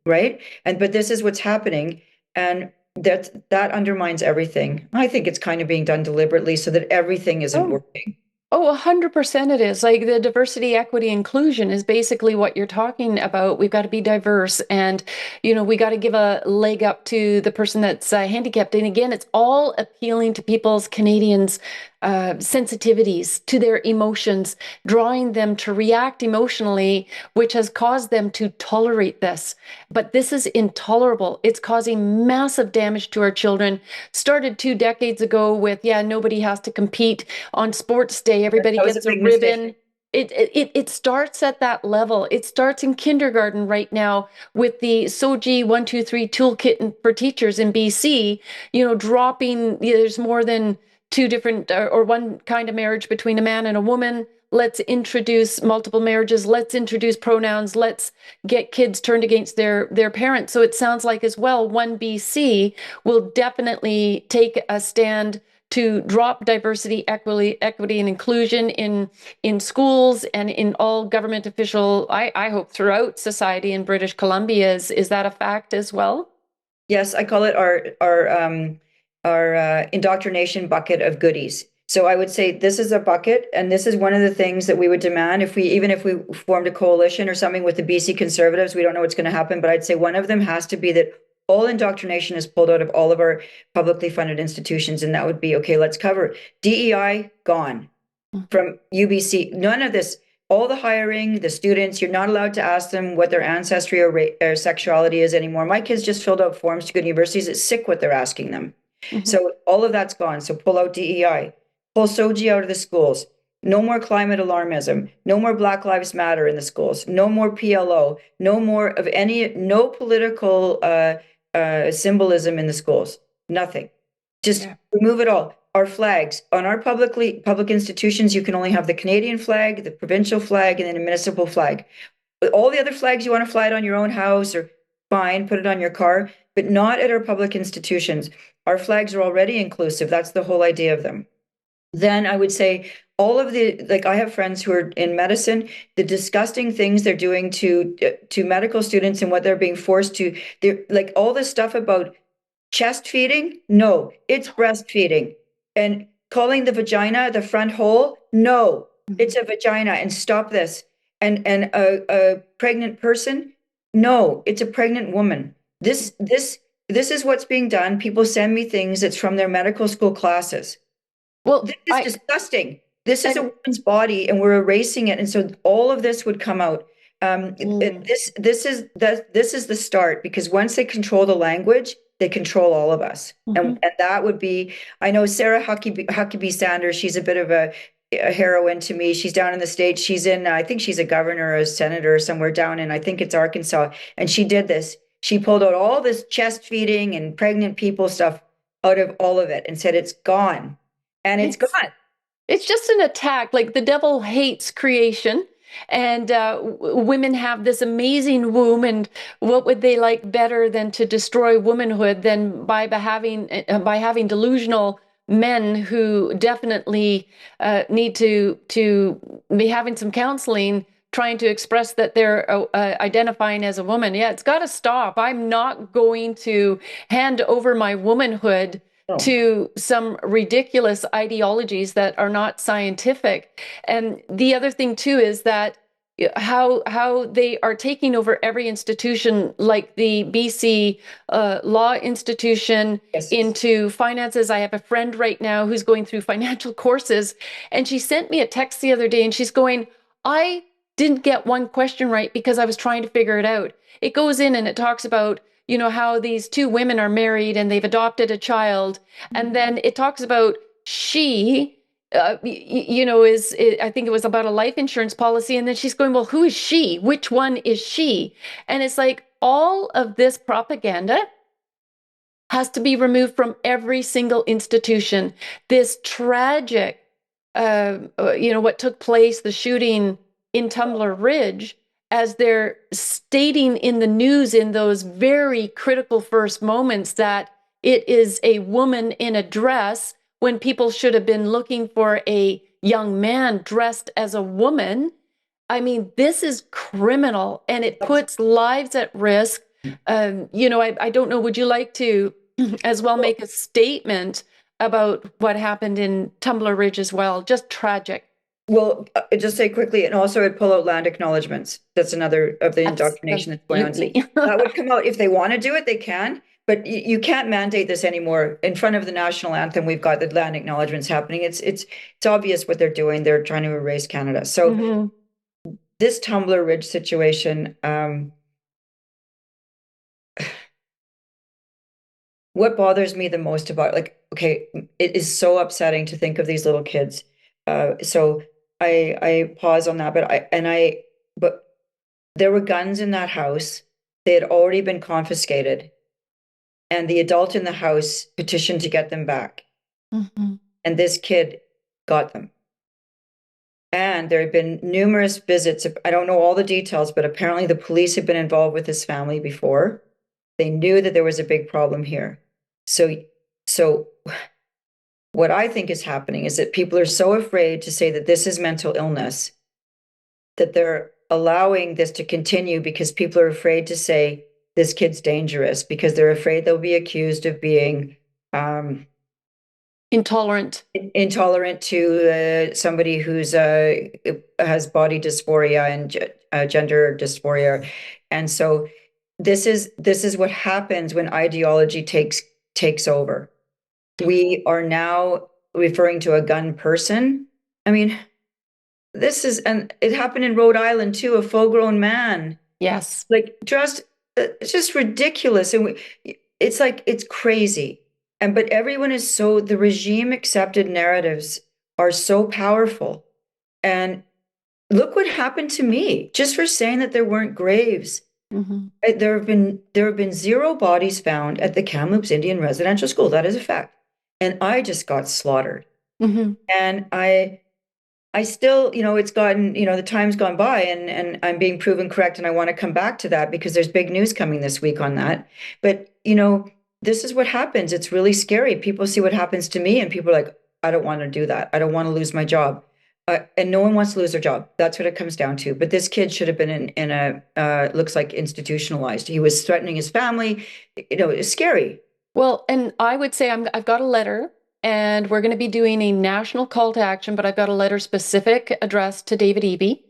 right? But this is what's happening. And that undermines everything. I think it's kind of being done deliberately so that everything isn't working. Oh, 100% it is. Like, the diversity, equity, inclusion is basically what you're talking about. We've got to be diverse, and, we got to give a leg up to the person that's handicapped. And again, it's all appealing to Canadians' sensitivities, to their emotions, drawing them to react emotionally, which has caused them to tolerate this. But this is intolerable. It's causing massive damage to our children. Started 2 decades ago with, nobody has to compete on sports day. Everybody gets a ribbon. It starts at that level. It starts in kindergarten right now with the SOGI 1, 2, 3 toolkit for teachers in BC, dropping, there's more than 2 different or one kind of marriage between a man and a woman. Let's introduce multiple marriages. Let's introduce pronouns. Let's get kids turned against their parents. So it sounds like as well, OneBC will definitely take a stand to drop diversity, equity, and inclusion in schools and in all government official, I hope, throughout society in British Columbia. Is that a fact as well? Yes, I call it our indoctrination bucket of goodies. So I would say this is a bucket, and this is one of the things that we would demand even if we formed a coalition or something with the BC Conservatives. We don't know what's going to happen, but I'd say one of them has to be that all indoctrination is pulled out of all of our publicly funded institutions, and that would be, okay, let's cover it. DEI, gone from UBC. None of this, all the hiring, the students, you're not allowed to ask them what their ancestry or sexuality is anymore. My kids just filled out forms to go to universities. It's sick what they're asking them. Mm-hmm. So all of that's gone. So pull out DEI, pull SOGI out of the schools. No more climate alarmism. No more Black Lives Matter in the schools. No more PLO. No more of no political symbolism in the schools. Nothing. Just remove it all. Our flags on our public institutions, you can only have the Canadian flag, the provincial flag, and then a municipal flag. all the other flags you want to fly it on your own house, or fine, put it on your car, but not at our public institutions. Our flags are already inclusive. That's the whole idea of them. Then I would say all of the, like, I have friends who are in medicine, the disgusting things they're doing to medical students and what they're being forced to, they're like all this stuff about chest feeding. No, it's breastfeeding. And calling the vagina the front hole. No, it's a vagina, and stop this. And a pregnant person. No, it's a pregnant woman. This is what's being done. People send me things that's from their medical school classes. Well, This is disgusting. This is a woman's body, and we're erasing it. And so all of this would come out. This is the start, because once they control the language, they control all of us. And that would be, I know Sarah Huckabee Sanders, she's a bit of a heroine to me. She's down in the States. She's in, I think she's a governor or a senator somewhere down in, I think it's Arkansas. And she did this. She pulled out all this chest feeding and pregnant people stuff out of all of it and said, it's gone. And it's gone. It's just an attack. Like, the devil hates creation, and women have this amazing womb. And what would they like better than to destroy womanhood than by having delusional men who definitely need to be having some counseling, trying to express that they're identifying as a woman. Yeah, it's got to stop. I'm not going to hand over my womanhood to some ridiculous ideologies that are not scientific. And the other thing too is that how they are taking over every institution, like the BC law institution, into finances. I have a friend right now who's going through financial courses, and she sent me a text the other day, and she's going, I didn't get one question right because I was trying to figure it out. It goes in and it talks about, you know, how these two women are married and they've adopted a child. And then it talks about she, you know, I think it was about a life insurance policy. And then she's going, well, who is she? Which one is she? And it's like, all of this propaganda has to be removed from every single institution. This tragic, you know, what took place, the shooting in Tumbler Ridge, as they're stating in the news in those very critical first moments that it is a woman in a dress, when people should have been looking for a young man dressed as a woman. I mean, this is criminal, and it puts lives at risk. You know, I don't know, would you like to as well make a statement about what happened in Tumbler Ridge as well? Just tragic. Well, just say quickly, and also I'd pull out land acknowledgements. That's another of the indoctrination that's going on. That would come out. If they want to do it, they can, but you can't mandate this anymore. In front of the national anthem, we've got the land acknowledgements happening. It's obvious what they're doing. They're trying to erase Canada. So this Tumbler Ridge situation, what bothers me the most about, like, okay, it is so upsetting to think of these little kids. So I pause on that, but there were guns in that house. They had already been confiscated, and the adult in the house petitioned to get them back. And this kid got them. And there had been numerous visits. I don't know all the details, but apparently the police had been involved with his family before. They knew that there was a big problem here. So what I think is happening is that people are so afraid to say that this is mental illness that they're allowing this to continue, because people are afraid to say this kid's dangerous, because they're afraid they'll be accused of being intolerant to somebody who's has body dysphoria and gender dysphoria. And so this is what happens when ideology takes over. We are now referring to a gun person. I mean, and it happened in Rhode Island too, a full-grown man. Yes. Like, it's just ridiculous. And it's like, it's crazy. But everyone is the regime accepted narratives are so powerful. And look what happened to me just for saying that there weren't graves. There have been 0 bodies found at the Kamloops Indian Residential School. That is a fact. And I just got slaughtered. And I still, it's gotten, the time's gone by, and I'm being proven correct, and I want to come back to that because there's big news coming this week on that. But, this is what happens. It's really scary. People see what happens to me and people are like, I don't want to do that. I don't want to lose my job. And no one wants to lose their job. That's what it comes down to. But this kid should have been in a, looks like institutionalized. He was threatening his family. It's scary. Well, and I would say I've got a letter, and we're going to be doing a national call to action, but I've got a letter specific addressed to David Eby.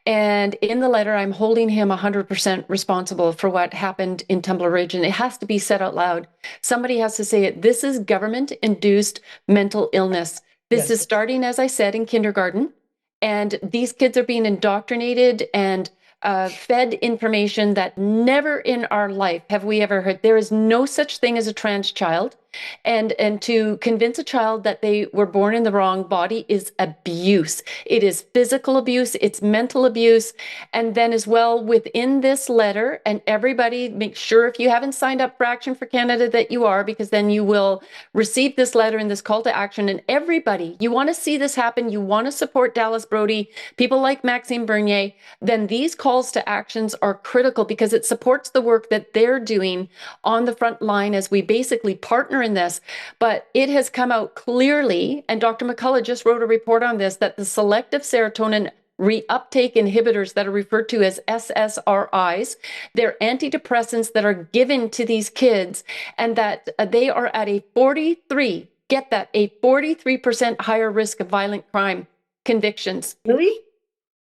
And in the letter, I'm holding him 100% responsible for what happened in Tumbler Ridge. And it has to be said out loud. Somebody has to say it. This is government-induced mental illness. This is starting, as I said, in kindergarten. And these kids are being indoctrinated and fed information that never in our life have we ever heard. There is no such thing as a trans child. And to convince a child that they were born in the wrong body is abuse. It is physical abuse, it's mental abuse. And then as well within this letter, and everybody make sure if you haven't signed up for Action for Canada that you are, because then you will receive this letter and this call to action. And everybody, you want to see this happen, you want to support Dallas Brodie, people like Maxime Bernier, then these calls to actions are critical because it supports the work that they're doing on the front line as we basically partner in this. But it has come out clearly, and Dr. McCullough just wrote a report on this, that the selective serotonin reuptake inhibitors that are referred to as SSRIs, they're antidepressants that are given to these kids, and that they are at a 43, get that, a 43% higher risk of violent crime convictions. Really?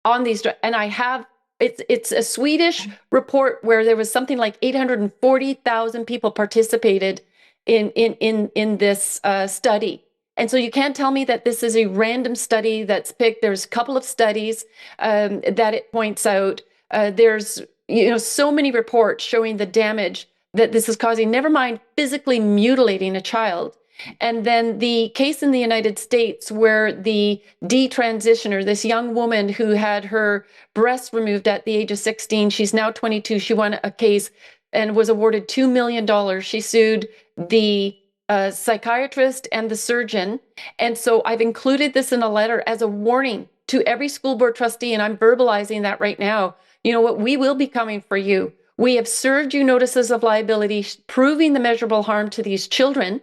On these, and I have, it's a Swedish report where there was something like 840,000 people participated in this study. And so you can't tell me that this is a random study that's picked. There's a couple of studies that it points out. There's so many reports showing the damage that this is causing, never mind physically mutilating a child. And then the case in the United States where the detransitioner, this young woman who had her breasts removed at the age of 16, she's now 22, she won a case and was awarded $2 million. She sued the psychiatrist and the surgeon. And so I've included this in a letter as a warning to every school board trustee, and I'm verbalizing that right now. You know what? We will be coming for you. We have served you notices of liability, proving the measurable harm to these children.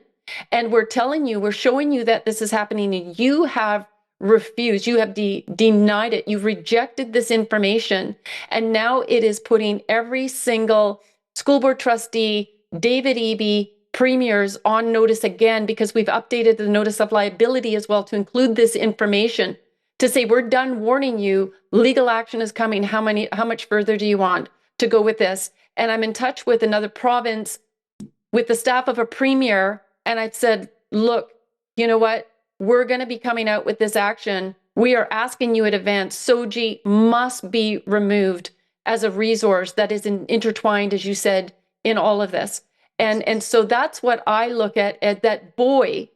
And we're telling you, we're showing you that this is happening, and you have refused, you have denied it, you've rejected this information. And now it is putting every single school board trustee, David Eby, premiers on notice again, because we've updated the notice of liability as well to include this information to say, we're done warning you, legal action is coming. How much further do you want to go with this? And I'm in touch with another province with the staff of a premier. And I said, look, you know what? We're going to be coming out with this action. We are asking you in advance. SOGI must be removed as a resource that is intertwined, as you said, in all of this. And so that's what I look at that boy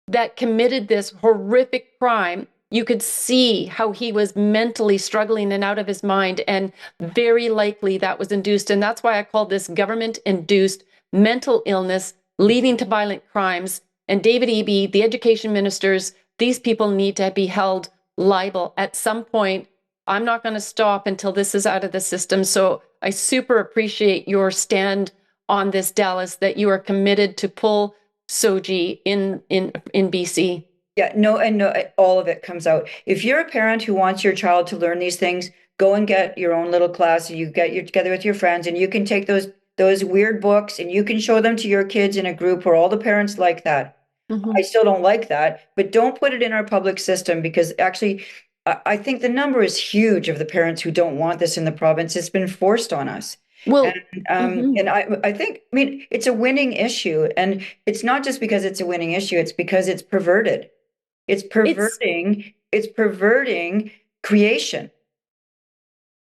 that committed this horrific crime. You could see how he was mentally struggling and out of his mind, and very likely that was induced. And that's why I call this government-induced mental illness leading to violent crimes. And David Eby, the education ministers, these people need to be held liable at some point. I'm not going to stop until this is out of the system. So I super appreciate your stand on this, Dallas, that you are committed to pull SOGI in BC. Yeah, no, all of it comes out. If you're a parent who wants your child to learn these things, go and get your own little class. You get together with your friends, and you can take those weird books and you can show them to your kids in a group where all the parents like that. Mm-hmm. I still don't like that, but don't put it in our public system, because actually I think the number is huge of the parents who don't want this in the province. It's been forced on us. Well, and I think, it's a winning issue, and it's not just because it's a winning issue, it's because it's perverted. It's perverting creation.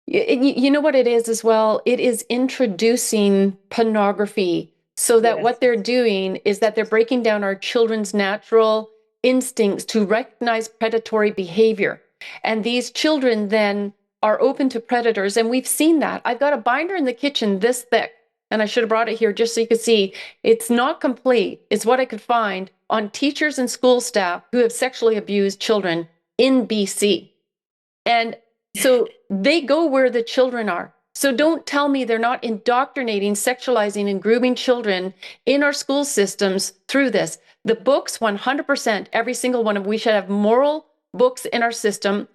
You know what it is as well? It is introducing pornography, so that what they're doing is that they're breaking down our children's natural instincts to recognize predatory behavior. And these children then are open to predators. And we've seen that. I've got a binder in the kitchen this thick, and I should have brought it here just so you could see. It's not complete. It's what I could find on teachers and school staff who have sexually abused children in BC. And so they go where the children are. So don't tell me they're not indoctrinating, sexualizing, and grooming children in our school systems through this. The books, 100%, every single one of them, we should have moral books in our system.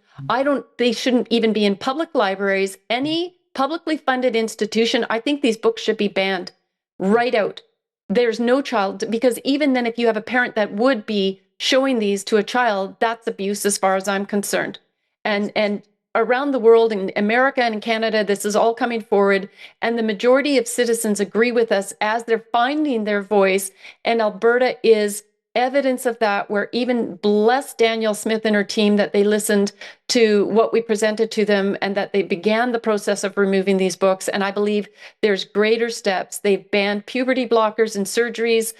They shouldn't even be in public libraries, any publicly funded institution. I think these books should be banned right out. There's no child, because even then, if you have a parent that would be showing these to a child, that's abuse as far as I'm concerned. And around the world, in America and in Canada, this is all coming forward, and the majority of citizens agree with us as they're finding their voice. And Alberta is evidence of that, where even bless Danielle Smith and her team that they listened to what we presented to them and that they began the process of removing these books. And I believe there's greater steps. They've banned puberty blockers and surgeries,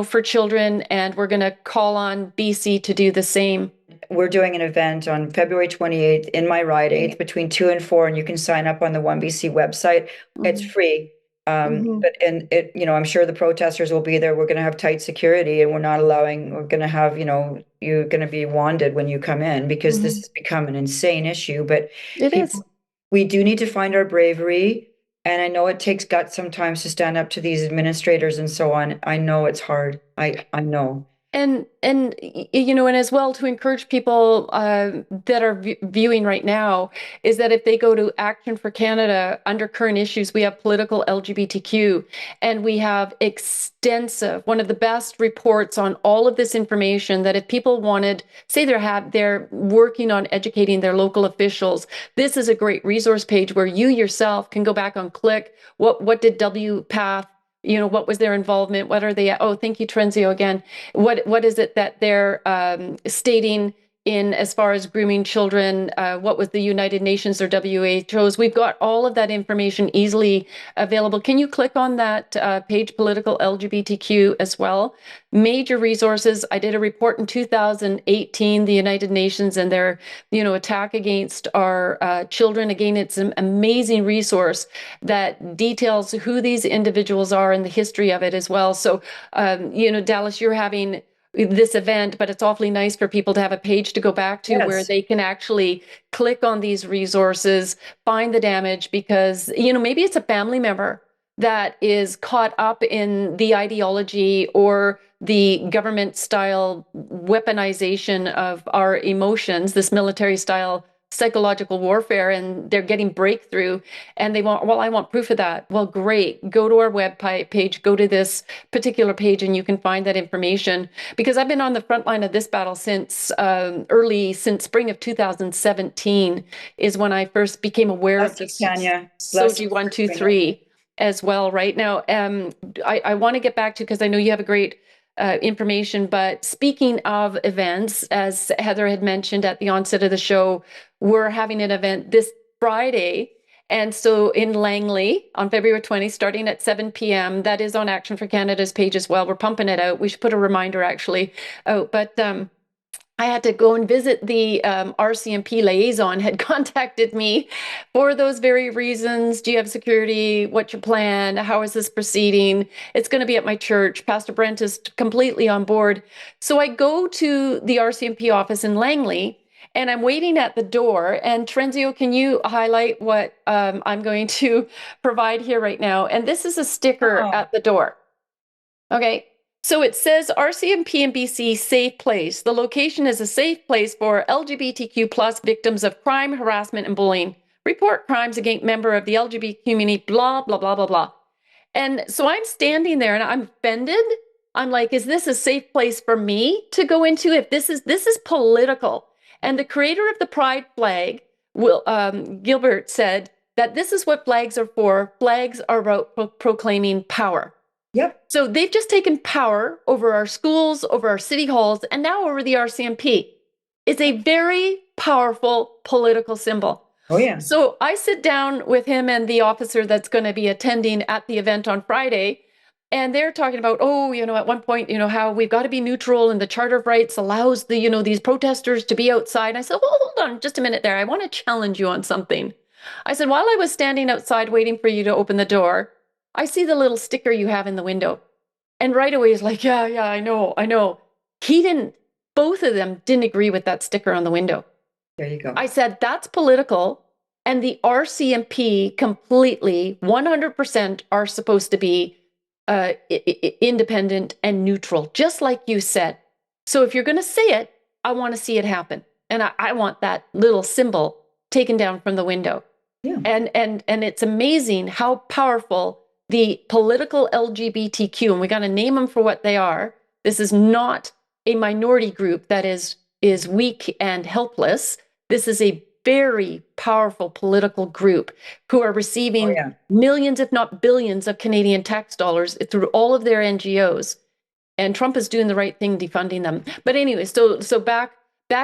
for children, and we're going to call on BC to do the same. We're doing an event on February 28th in my ride, 8th between 2 and 4, and you can sign up on the OneBC website. Mm-hmm. It's free. But I'm sure the protesters will be there. We're going to have tight security, and we're going to have, you're going to be wanded when you come in, because this has become an insane issue. But we do need to find our bravery. And I know it takes guts sometimes to stand up to these administrators and so on. I know it's hard. I know. And as well, to encourage people that are viewing right now, is that if they go to Action for Canada under current issues, we have political LGBTQ, and we have extensive, one of the best reports on all of this information, that if people wanted, say they're working on educating their local officials, this is a great resource page where you yourself can go back and click, what did WPATH, what was their involvement? What are they? Oh, thank you, Trenzio, again. What is it that they're stating in as far as grooming children? What was the United Nations or WHO's? We've got all of that information easily available. Can you click on that page, political LGBTQ, as well? Major resources. I did a report in 2018, the United Nations and their, attack against our children. Again, it's an amazing resource that details who these individuals are and the history of it as well. So, Dallas, you're having this event, but it's awfully nice for people to have a page to go back to where they can actually click on these resources, find the damage, because, maybe it's a family member that is caught up in the ideology or the government style weaponization of our emotions, this military style psychological warfare, and they're getting breakthrough, and they want, I want proof of that. Well, great. Go to our web page, go to this particular page, and you can find that information. Because I've been on the front line of this battle since spring of 2017 is when I first became aware of this Tanya. SOGI 123 as well. Right now, I want to get back to, because I know you have a great information, but speaking of events, as Heather had mentioned at the onset of the show, we're having an event this Friday. And so in Langley on February 20th, starting at 7 p.m., that is on Action for Canada's page as well. We're pumping it out. We should put a reminder actually out, but I had to go and visit the RCMP liaison, had contacted me for those very reasons. Do you have security? What's your plan? How is this proceeding? It's going to be at my church. Pastor Brent is completely on board. So I go to the RCMP office in Langley, and I'm waiting at the door. And Trenzio, can you highlight what I'm going to provide here right now? And this is a sticker at the door. Okay. So it says RCMP and BC safe place. The location is a safe place for LGBTQ plus victims of crime, harassment, and bullying. Report crimes against member of the LGBT community, blah, blah, blah, blah, blah. And so I'm standing there and I'm offended. I'm like, is this a safe place for me to go into? If this is political. And the creator of the pride flag, Gilbert, said that this is what flags are for. Flags are about proclaiming power. Yep. So they've just taken power over our schools, over our city halls, and now over the RCMP. It's a very powerful political symbol. Oh, yeah. So I sit down with him and the officer that's going to be attending at the event on Friday, and they're talking about, at one point, how we've got to be neutral and the Charter of Rights allows these protesters to be outside. And I said, well, hold on just a minute there. I want to challenge you on something. I said, while I was standing outside waiting for you to open the door, I see the little sticker you have in the window. And right away he's like, yeah, I know. Both of them didn't agree with that sticker on the window. There you go. I said, that's political. And the RCMP completely, 100% are supposed to be independent and neutral, just like you said. So if you're going to say it, I want to see it happen. And I want that little symbol taken down from the window. Yeah. And it's amazing how powerful the political LGBTQ, and we got to name them for what they are. This is not a minority group that is weak and helpless. This is a very powerful political group who are receiving millions, if not billions, of Canadian tax dollars through all of their NGOs. And Trump is doing the right thing defunding them. But anyway, so back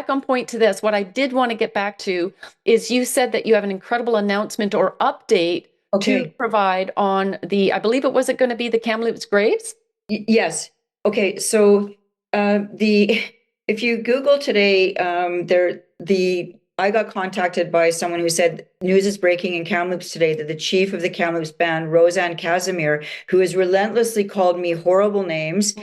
on point to this, what I did want to get back to is you said that you have an incredible announcement or update to provide on the, I believe it going to be the Kamloops graves? Yes. Okay. So if you Google today, I got contacted by someone who said news is breaking in Kamloops today that the chief of the Kamloops band, Roseanne Casimir, who has relentlessly called me horrible names,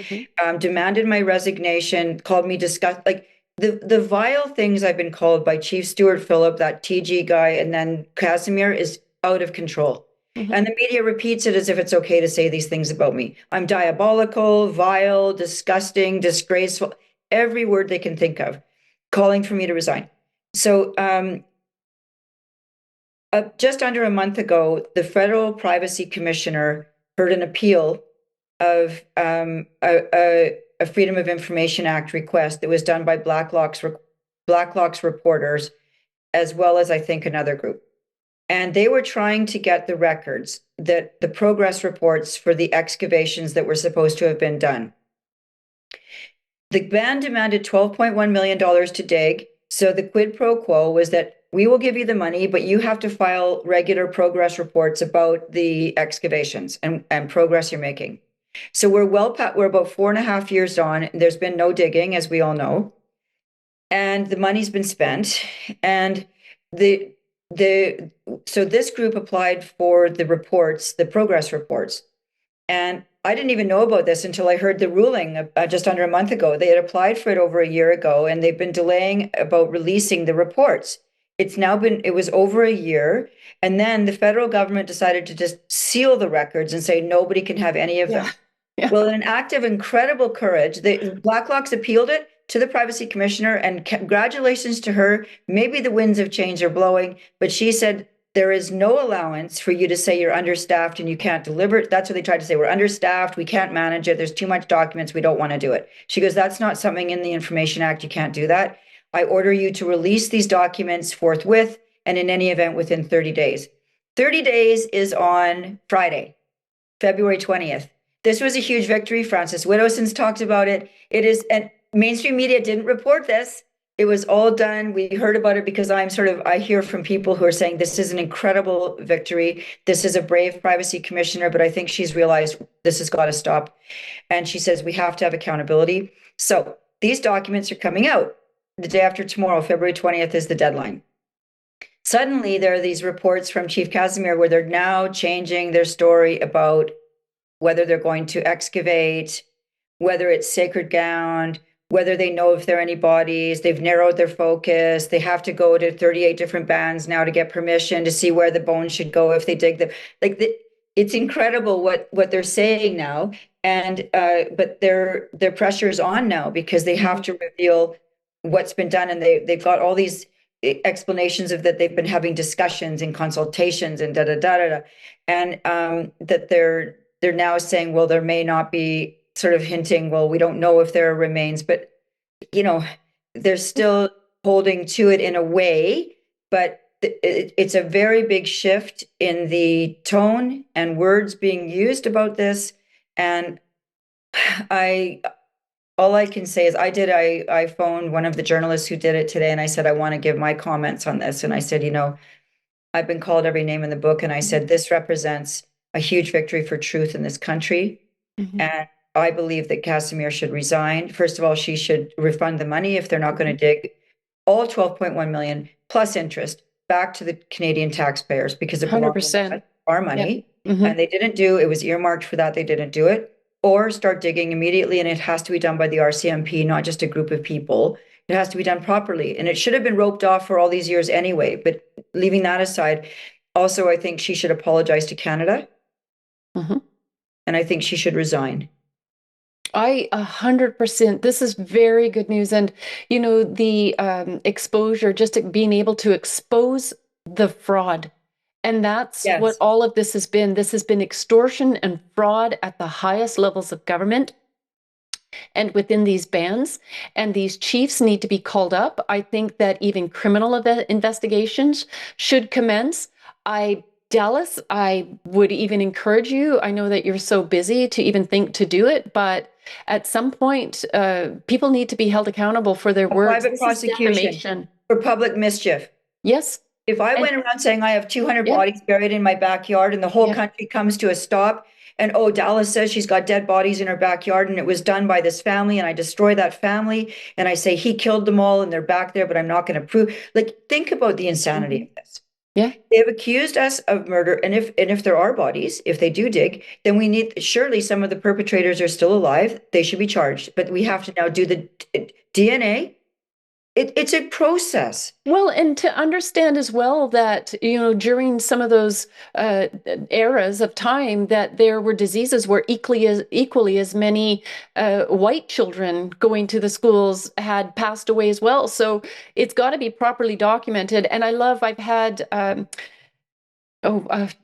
demanded my resignation, called me like the vile things I've been called by Chief Stuart Phillip, that TG guy, and then Casimir is out of control. And the media repeats it as if it's okay to say these things about me. I'm diabolical, vile, disgusting, disgraceful, every word they can think of, calling for me to resign. So just under a month ago, the Federal Privacy Commissioner heard an appeal of a Freedom of Information Act request that was done by Blacklock's reporters, as well as, I think, another group. And they were trying to get the records, that the progress reports for the excavations that were supposed to have been done. The band demanded $12.1 million to dig. So the quid pro quo was that we will give you the money, but you have to file regular progress reports about the excavations and progress you're making. So we're about 4.5 years on. There's been no digging, as we all know. And the money's been spent. And so this group applied for the reports, the progress reports. And I didn't even know about this until I heard the ruling just under a month ago. They had applied for it over a year ago, and they've been delaying about releasing the reports. It was over a year. And then the federal government decided to just seal the records and say nobody can have any of them. Yeah. Well, in an act of incredible courage, Blacklock's appealed it to the privacy commissioner, and congratulations to her. Maybe the winds of change are blowing, but she said, there is no allowance for you to say you're understaffed and you can't deliver. That's what they tried to say. We're understaffed. We can't manage it. There's too much documents. We don't want to do it. She goes, that's not something in the Information Act. You can't do that. I order you to release these documents forthwith and in any event within 30 days. 30 days is on Friday, February 20th. This was a huge victory. Francis Widowson's talked about it. It is, and mainstream media didn't report this. It was all done. We heard about it because I hear from people who are saying this is an incredible victory. This is a brave privacy commissioner, but I think she's realized this has got to stop. And she says we have to have accountability. So these documents are coming out the day after tomorrow. February 20th is the deadline. Suddenly there are these reports from Chief Casimir where they're now changing their story about whether they're going to excavate, whether it's sacred ground, whether they know if there are any bodies. They've narrowed their focus. They have to go to 38 different bands now to get permission to see where the bones should go if they dig them. It's incredible what they're saying now. And but their pressure is on now because they have to reveal what's been done, and they've got all these explanations of that they've been having discussions and consultations and and that they're now saying, well, there may not be, sort of hinting, well, we don't know if there are remains, but they're still holding to it in a way. But it's a very big shift in the tone and words being used about this. And all I can say is I phoned one of the journalists who did it today, and I said, I want to give my comments on this. And I said, I've been called every name in the book. And I said, this represents a huge victory for truth in this country. And I believe that Casimir should resign. First of all, she should refund the money if they're not going to dig all 12.1 million plus interest back to the Canadian taxpayers, because it belongs to our money. And they didn't do it. Was earmarked for that. They didn't do it. Or start digging immediately, and it has to be done by the RCMP, not just a group of people. It has to be done properly. And it should have been roped off for all these years anyway. But leaving that aside, also, I think she should apologize to Canada. Mm-hmm. And I think she should resign. 100%. This is very good news. And, you know, the exposure, just being able to expose the fraud. And that's what all of this has been. This has been extortion and fraud at the highest levels of government and within these bands. And these chiefs need to be called up. I think that even criminal investigations should commence. Dallas, I would even encourage you. I know that you're so busy to even think to do it, but at some point, people need to be held accountable for their words. Private prosecution for public mischief. Yes. If I went around saying I have 200 bodies buried in my backyard and the whole country comes to a stop, and Dallas says she's got dead bodies in her backyard and it was done by this family, and I destroy that family and I say he killed them all and they're back there, but I'm not going to prove. Like, think about the insanity of this. Yeah. They've accused us of murder. And if there are bodies, if they do dig, then surely some of the perpetrators are still alive. They should be charged. But we have to now do the DNA. It's a process. Well, and to understand as well that, you know, during some of those eras of time that there were diseases where equally as many white children going to the schools had passed away as well. So it's got to be properly documented. And I've had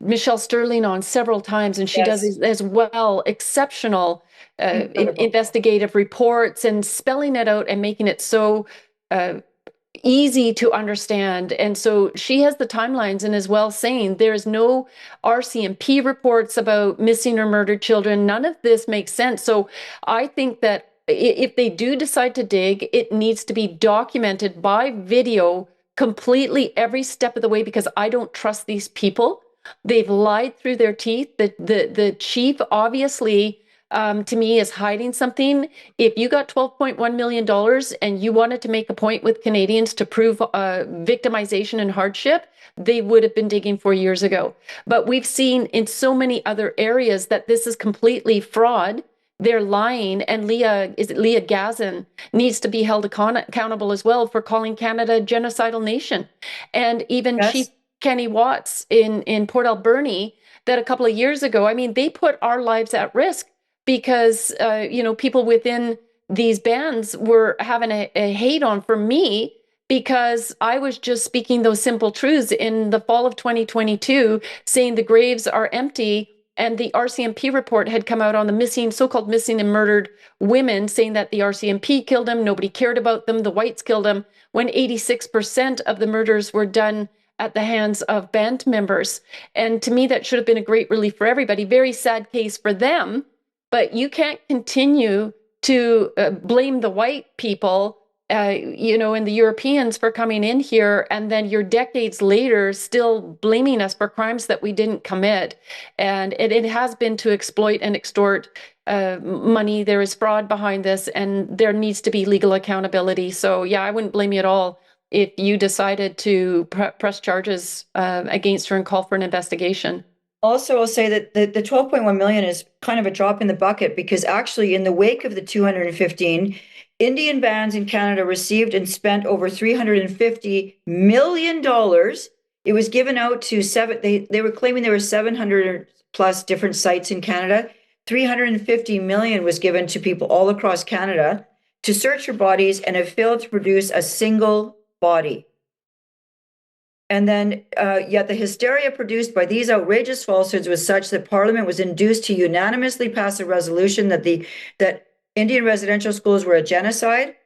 Michelle Sterling on several times, and she does as well exceptional investigative reports and spelling it out and making it so easy to understand. And so she has the timelines, and as well saying there's no RCMP reports about missing or murdered children. None of this makes sense. So I think that if they do decide to dig, it needs to be documented by video completely every step of the way, because I don't trust these people. They've lied through their teeth. The chief obviously to me is hiding something. If you got $12.1 million and you wanted to make a point with Canadians to prove victimization and hardship, they would have been digging 4 years ago. But we've seen in so many other areas that this is completely fraud. They're lying, and Leah Gazin needs to be held accountable as well for calling Canada a genocidal nation. And even Chief Kenny Watts in Port Alberni, that a couple of years ago, I mean, they put our lives at risk because, people within these bands were having a hate on for me because I was just speaking those simple truths in the fall of 2022, saying the graves are empty. And the RCMP report had come out on the so-called missing and murdered women, saying that the RCMP killed them, nobody cared about them, the whites killed them, when 86% of the murders were done at the hands of band members. And to me, that should have been a great relief for everybody. Very sad case for them. But you can't continue to blame the white people, and the Europeans for coming in here, and then you're decades later still blaming us for crimes that we didn't commit. And it has been to exploit and extort money. There is fraud behind this, and there needs to be legal accountability. So, yeah, I wouldn't blame you at all if you decided to press charges against her and call for an investigation. Also, I'll say that the 12.1 million is kind of a drop in the bucket, because actually in the wake of the 215, Indian bands in Canada received and spent over $350 million. It was given out to they were claiming there were 700 plus different sites in Canada. 350 million was given to people all across Canada to search for bodies, and have failed to produce a single body. And then, yet the hysteria produced by these outrageous falsehoods was such that Parliament was induced to unanimously pass a resolution that Indian residential schools were a genocide.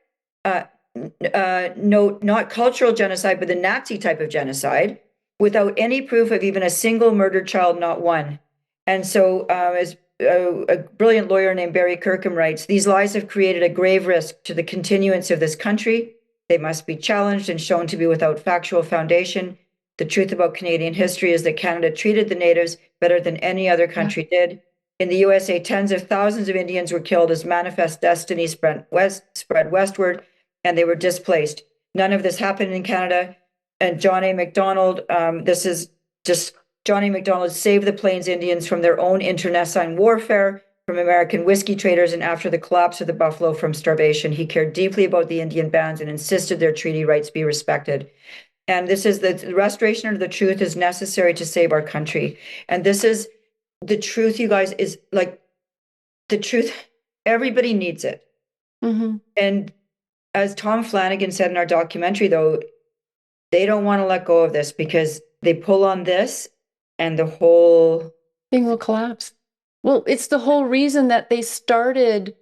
No, not cultural genocide, but the Nazi type of genocide, without any proof of even a single murdered child, not one. And so, as a brilliant lawyer named Barry Kirkham writes, these lies have created a grave risk to the continuance of this country. They must be challenged and shown to be without factual foundation. The truth about Canadian history is that Canada treated the natives better than any other country did. In the USA, tens of thousands of Indians were killed as manifest destiny spread westward, and they were displaced. None of this happened in Canada. And John A. Macdonald, this is just John A. Macdonald saved the Plains Indians from their own internecine warfare, from American whiskey traders, and after the collapse of the buffalo from starvation, he cared deeply about the Indian bands and insisted their treaty rights be respected. And this is the restoration of the truth is necessary to save our country. And this is the truth, you guys, is like the truth. Everybody needs it. Mm-hmm. And as Tom Flanagan said in our documentary, though, they don't want to let go of this because they pull on this and the whole thing will collapse. Well, it's the whole reason that they started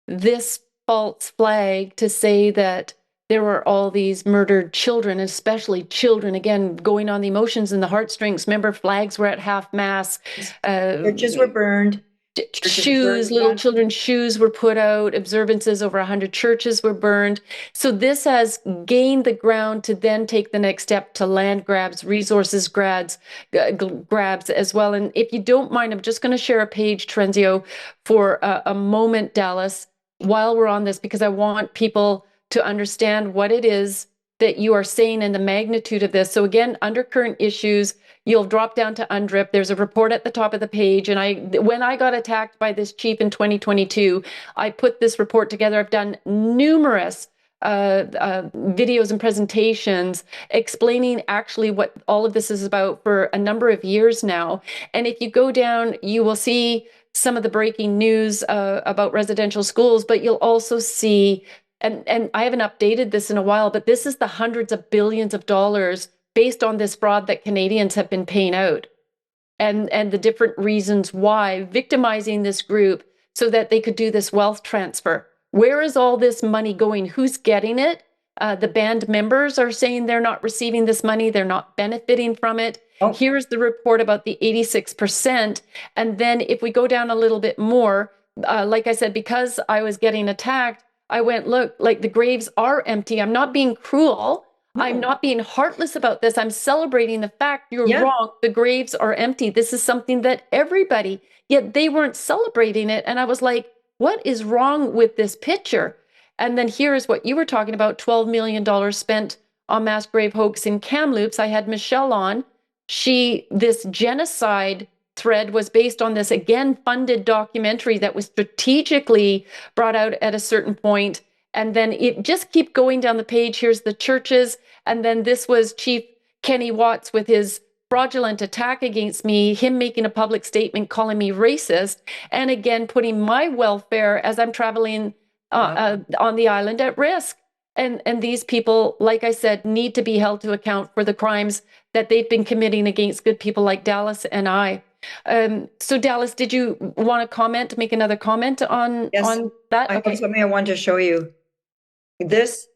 this false flag to say that there were all these murdered children, especially children, again, going on the emotions and the heartstrings. Remember, flags were at half-mast. Churches were burned. Shoes, little children's shoes were put out. Observances, over 100 churches were burned. So this has gained the ground to then take the next step to land grabs, resources grabs as well. And if you don't mind, I'm just going to share a page, Trenzio, for a moment, Dallas, while we're on this, because I want people to understand what it is that you are saying and the magnitude of this. So again, undercurrent issues, you'll drop down to UNDRIP. There's a report at the top of the page. And when I got attacked by this chief in 2022, I put this report together. I've done numerous videos and presentations explaining actually what all of this is about for a number of years now. And if you go down, you will see some of the breaking news about residential schools, but you'll also see, and I haven't updated this in a while, but this is the hundreds of billions of dollars based on this fraud that Canadians have been paying out, and the different reasons why, victimizing this group so that they could do this wealth transfer. Where is all this money going? Who's getting it? The band members are saying they're not receiving this money. They're not benefiting from it. Oh. Here's the report about the 86%. And then if we go down a little bit more, like I said, because I was getting attacked, I went, look, like the graves are empty. I'm not being cruel. No. I'm not being heartless about this. I'm celebrating the fact you're wrong. The graves are empty. This is something that everybody, yet they weren't celebrating it. And I was like, what is wrong with this picture? And then here's what you were talking about, $12 million spent on mass grave hoax in Kamloops. I had Michelle on. This genocide thread was based on this, again, funded documentary that was strategically brought out at a certain point. And then it just keep going down the page. Here's the churches. And then this was Chief Kenny Watts with his fraudulent attack against me, him making a public statement calling me racist, and again, putting my welfare as I'm traveling on the island at risk. And these people, like I said, need to be held to account for the crimes that they've been committing against good people like Dallas and I. So Dallas, did you want to comment, make another comment on that? I have something I want to show you. This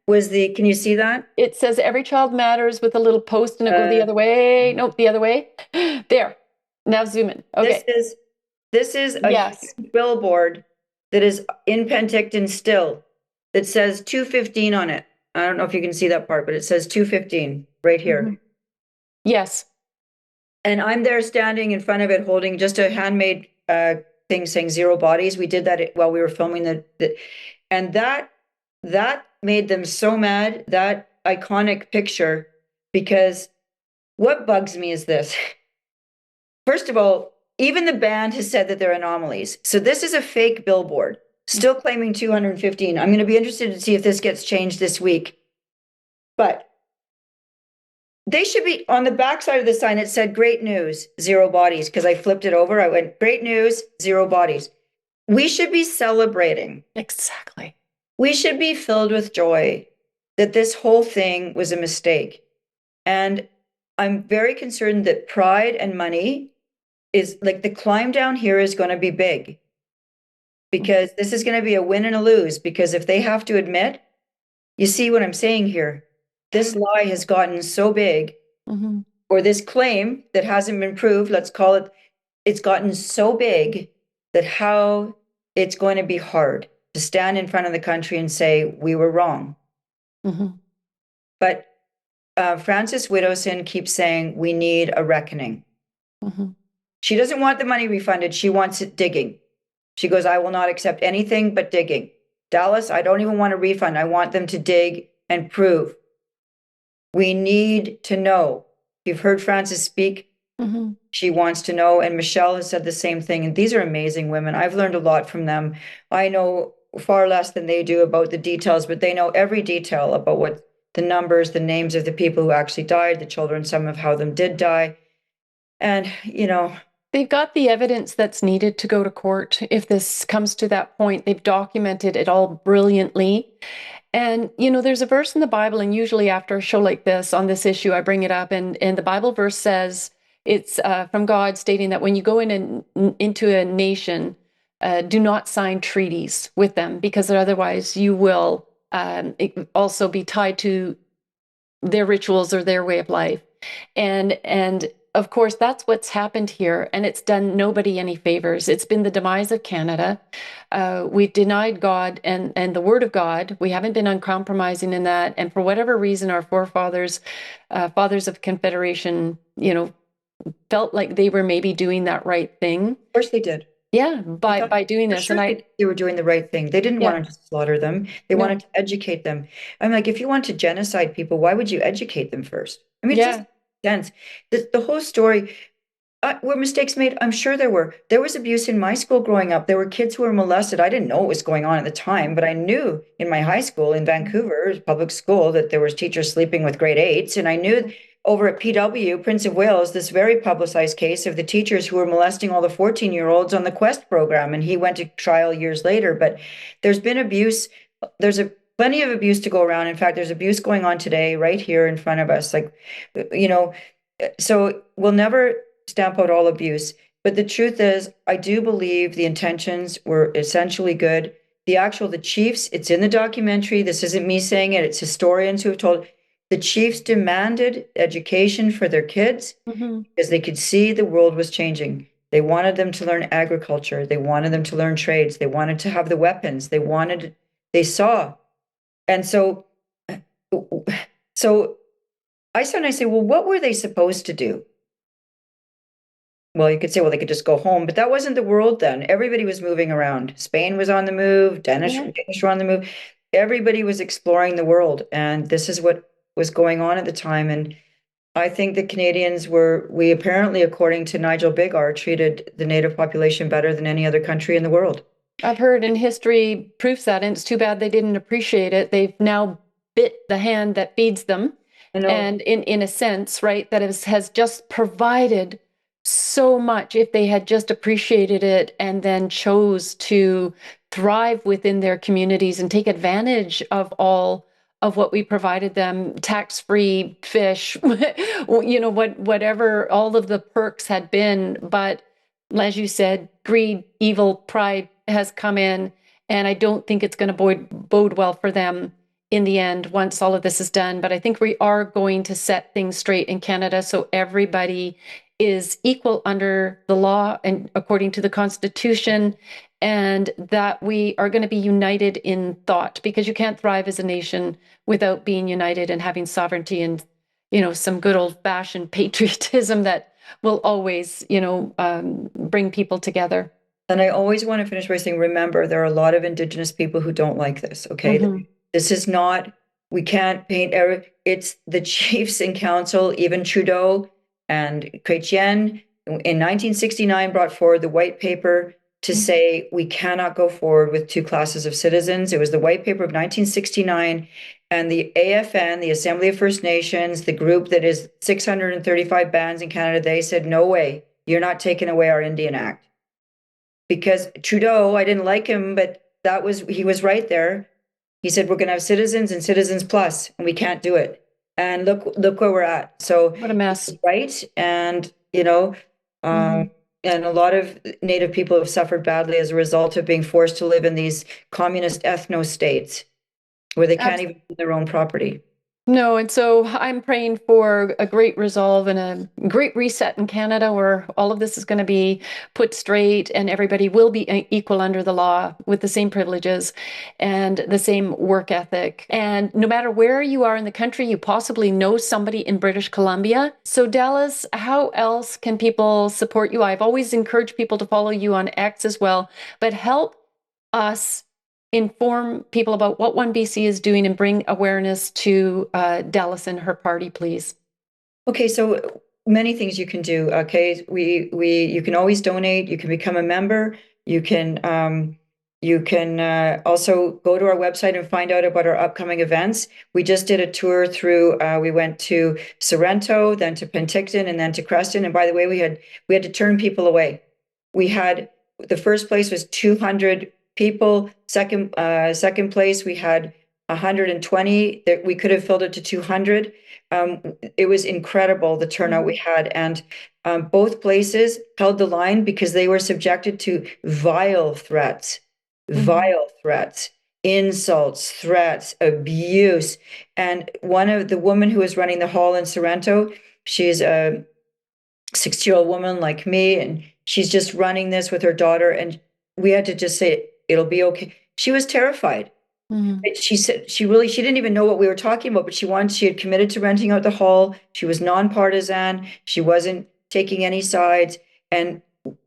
was can you see that? It says every child matters with a little post and it go the other way. Nope, the other way. There. Now zoom in. Okay. This is a billboard that is in Penticton still that says 215 on it. I don't know if you can see that part, but it says 215 right here. Mm-hmm. Yes. And I'm there standing in front of it holding just a handmade thing saying 0 bodies. We did that while we were filming and that made them so mad, that iconic picture, because what bugs me is this. First of all, even the band has said that they're anomalies. So this is a fake billboard, still claiming 215. I'm going to be interested to see if this gets changed this week. But they should be on the backside of the sign. It said, great news, 0 bodies. Because I flipped it over. I went, great news, 0 bodies. We should be celebrating. Exactly. We should be filled with joy that this whole thing was a mistake. And I'm very concerned that pride and money is like the climb down here is going to be big, because this is going to be a win and a lose. Because if they have to admit, you see what I'm saying here, this lie has gotten so big, mm-hmm. or this claim that hasn't been proved, let's call it, it's gotten so big that how it's going to be hard to stand in front of the country and say, we were wrong. Mm-hmm. But Frances Widdowson keeps saying, we need a reckoning. Mm-hmm. She doesn't want the money refunded. She wants it digging. She goes, I will not accept anything but digging. Dallas, I don't even want a refund. I want them to dig and prove. We need to know. You've heard Frances speak. Mhm. She wants to know, and Michelle has said the same thing. And these are amazing women. I've learned a lot from them. I know far less than they do about the details, but they know every detail about what the numbers, the names of the people who actually died, the children, some of how them did die. And, They've got the evidence that's needed to go to court if this comes to that point. They've documented it all brilliantly. And, there's a verse in the Bible, and usually after a show like this on this issue, I bring it up. And the Bible verse says it's from God stating that when you go into a nation, do not sign treaties with them, because otherwise you will also be tied to their rituals or their way of life. And of course, that's what's happened here, and it's done nobody any favors. It's been the demise of Canada. We've denied God and the Word of God. We haven't been uncompromising in that. And for whatever reason, our forefathers, fathers of Confederation, felt like they were maybe doing that right thing. of course they did. Yeah, by doing For this. sure they were doing the right thing. They didn't Yeah. want to slaughter them. They No. wanted to educate them. I'm like, if you want to genocide people, why would you educate them first? I mean, it Yeah. just makes sense. The whole story, were mistakes made? I'm sure there were. There was abuse in my school growing up. There were kids who were molested. I didn't know what was going on at the time, but I knew in my high school in Vancouver, public school, that there was teachers sleeping with grade eights. And I knew over at PW, Prince of Wales, this very publicized case of the teachers who were molesting all the 14-year-olds on the Quest program. And he went to trial years later. But there's been abuse. There's plenty of abuse to go around. In fact, there's abuse going on today right here in front of us. Like, so we'll never stamp out all abuse. But the truth is, I do believe the intentions were essentially good. The chiefs, it's in the documentary. This isn't me saying it. It's historians who have told. The chiefs demanded education for their kids because they could see the world was changing. They wanted them to learn agriculture. They wanted them to learn trades. They wanted to have the weapons. They saw. And so I sometimes say, well, what were they supposed to do? Well, you could say, well, they could just go home, but that wasn't the world then. Everybody was moving around. Spain was on the move. Danish were on the move. Everybody was exploring the world. And this is what was going on at the time. And I think the Canadians we apparently, according to Nigel Bigar, treated the Native population better than any other country in the world. I've heard, and history proves that, and it's too bad they didn't appreciate it. They've now bit the hand that feeds them. And in a sense, right, that has just provided so much. If they had just appreciated it and then chose to thrive within their communities and take advantage of all of what we provided them, tax-free fish, whatever all of the perks had been. But as you said, greed, evil, pride has come in, and I don't think it's going to bode well for them in the end once all of this is done. But I think we are going to set things straight in Canada so everybody is equal under the law and according to the Constitution, and that we are going to be united in thought, because you can't thrive as a nation without being united and having sovereignty and, some good old-fashioned patriotism that will always, bring people together. And I always want to finish by saying, remember, there are a lot of Indigenous people who don't like this, okay? This is not, we can't paint, it's the chiefs in council, even Trudeau and Chrétien in 1969 brought forward the white paper to say we cannot go forward with two classes of citizens. It was the white paper of 1969, and the AFN, the Assembly of First Nations, the group that is 635 bands in Canada, they said, no way, you're not taking away our Indian Act. Because Trudeau, I didn't like him, but he was right there. He said, we're going to have citizens and citizens plus, and we can't do it. And look where we're at. So what a mess. Right. And, and a lot of Native people have suffered badly as a result of being forced to live in these communist ethno states where they can't even own their own property. No, and so I'm praying for a great resolve and a great reset in Canada, where all of this is going to be put straight and everybody will be equal under the law with the same privileges and the same work ethic. And no matter where you are in the country, you possibly know somebody in British Columbia. So Dallas, how else can people support you? I've always encouraged people to follow you on X as well, but help us inform people about what OneBC is doing and bring awareness to Dallas and her party, please. Okay, so many things you can do. Okay, you can always donate. You can become a member. You can also go to our website and find out about our upcoming events. We just did a tour through. We went to Sorrento, then to Penticton, and then to Creston. And by the way, we had to turn people away. We had the first place was 200 people. Second place we had 120. That we could have filled it to 200. It was incredible the turnout we had, and both places held the line because they were subjected to vile threats, insults, threats, abuse. And one of the woman who was running the hall in Sorrento, she's a 60-year-old woman like me, and she's just running this with her daughter. And we had to just say, it'll be okay. She was terrified. She said she didn't even know what we were talking about, but she had committed to renting out the hall. She was nonpartisan. She wasn't taking any sides. And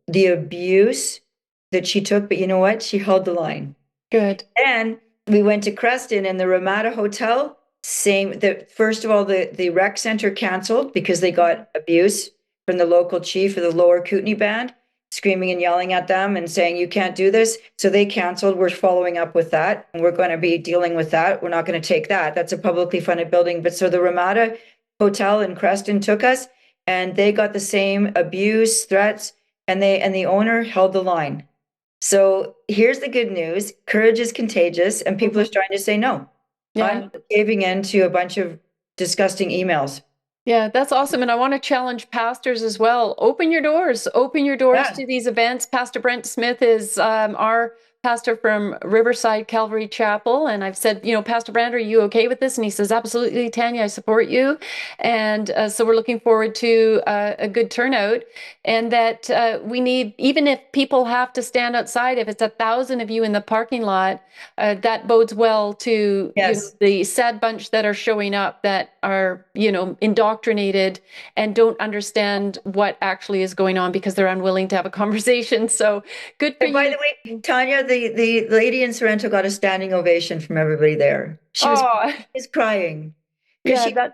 the abuse that she took, but you know what? She held the line. Good. And we went to Creston and the Ramada Hotel. First of all, the rec center canceled because they got abuse from the local chief of the Lower Kootenay Band, screaming and yelling at them and saying, you can't do this. So they canceled. We're following up with that. And we're going to be dealing with that. We're not going to take that. That's a publicly funded building. But so the Ramada Hotel in Creston took us, and they got the same abuse, threats, and the owner held the line. So here's the good news. Courage is contagious, and people are starting to say no. Yeah. I'm caving into a bunch of disgusting emails. Yeah, that's awesome. And I want to challenge pastors as well. Open your doors to these events. Pastor Brent Smith is our pastor from Riverside Calvary Chapel. And I've said, Pastor Brent, are you okay with this? And he says, absolutely, Tanya, I support you. And so we're looking forward to a good turnout. And that we need, even if people have to stand outside, if it's 1,000 of you in the parking lot, that bodes well to the sad bunch that are showing up that are, indoctrinated and don't understand what actually is going on because they're unwilling to have a conversation. So good for you. By the way, Tanya, the lady in Sorrento got a standing ovation from everybody there. She was crying. Yeah,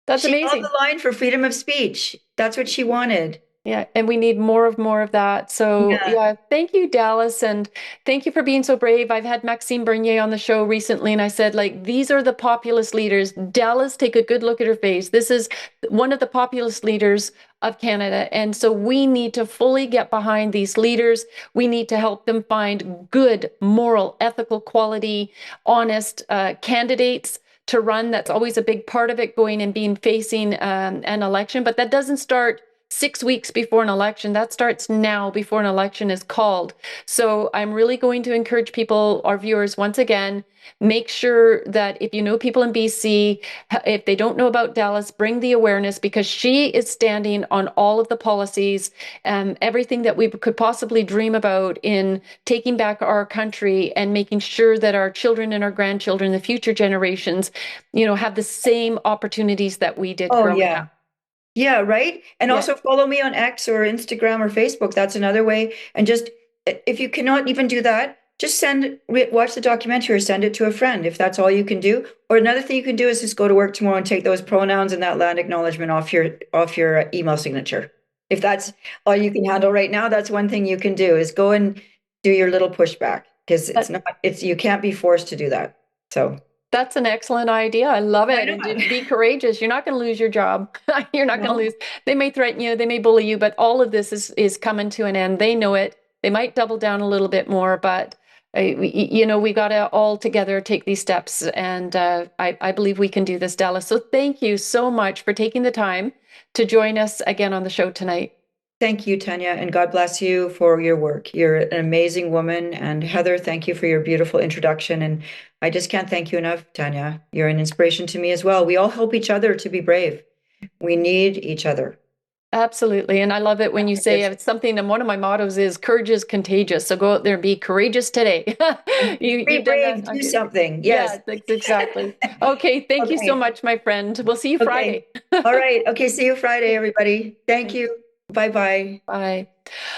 that's amazing. She held the line for freedom of speech. That's what she wanted. Yeah, and we need more of that. So yeah, thank you, Dallas, and thank you for being so brave. I've had Maxime Bernier on the show recently, and I said, these are the populist leaders. Dallas, take a good look at her face. This is one of the populist leaders of Canada, and so we need to fully get behind these leaders. We need to help them find good, moral, ethical, quality, honest candidates to run. That's always a big part of it, going and facing an election, but that doesn't start 6 weeks before an election. That starts now before an election is called. So I'm really going to encourage people, our viewers, once again, make sure that if you know people in BC, if they don't know about Dallas, bring the awareness, because she is standing on all of the policies, everything that we could possibly dream about in taking back our country and making sure that our children and our grandchildren, the future generations, have the same opportunities that we did growing up. Yeah, right. And also follow me on X or Instagram or Facebook. That's another way. And just, if you cannot even do that, just watch the documentary or send it to a friend if that's all you can do. Or another thing you can do is just go to work tomorrow and take those pronouns and that land acknowledgement off your email signature. If that's all you can handle right now, that's one thing you can do, is go and do your little pushback, because you can't be forced to do that. So that's an excellent idea. I love it. And be courageous. You're not going to lose your job. You're not going to lose. They may threaten you. They may bully you, but all of this is coming to an end. They know it. They might double down a little bit more, but we got to all together take these steps. And I believe we can do this, Dallas. So thank you so much for taking the time to join us again on the show tonight. Thank you, Tanya, and God bless you for your work. You're an amazing woman. And Heather, thank you for your beautiful introduction. And I just can't thank you enough, Tanya. You're an inspiration to me as well. We all help each other to be brave. We need each other. Absolutely. And I love it when you say it's something, and one of my mottos is courage is contagious. So go out there and be courageous today. Be brave, do something. Yes. Yeah, exactly. Okay. Thank you so much, my friend. We'll see you Friday. All right. Okay. See you Friday, everybody. Thank you. Bye-bye. Bye.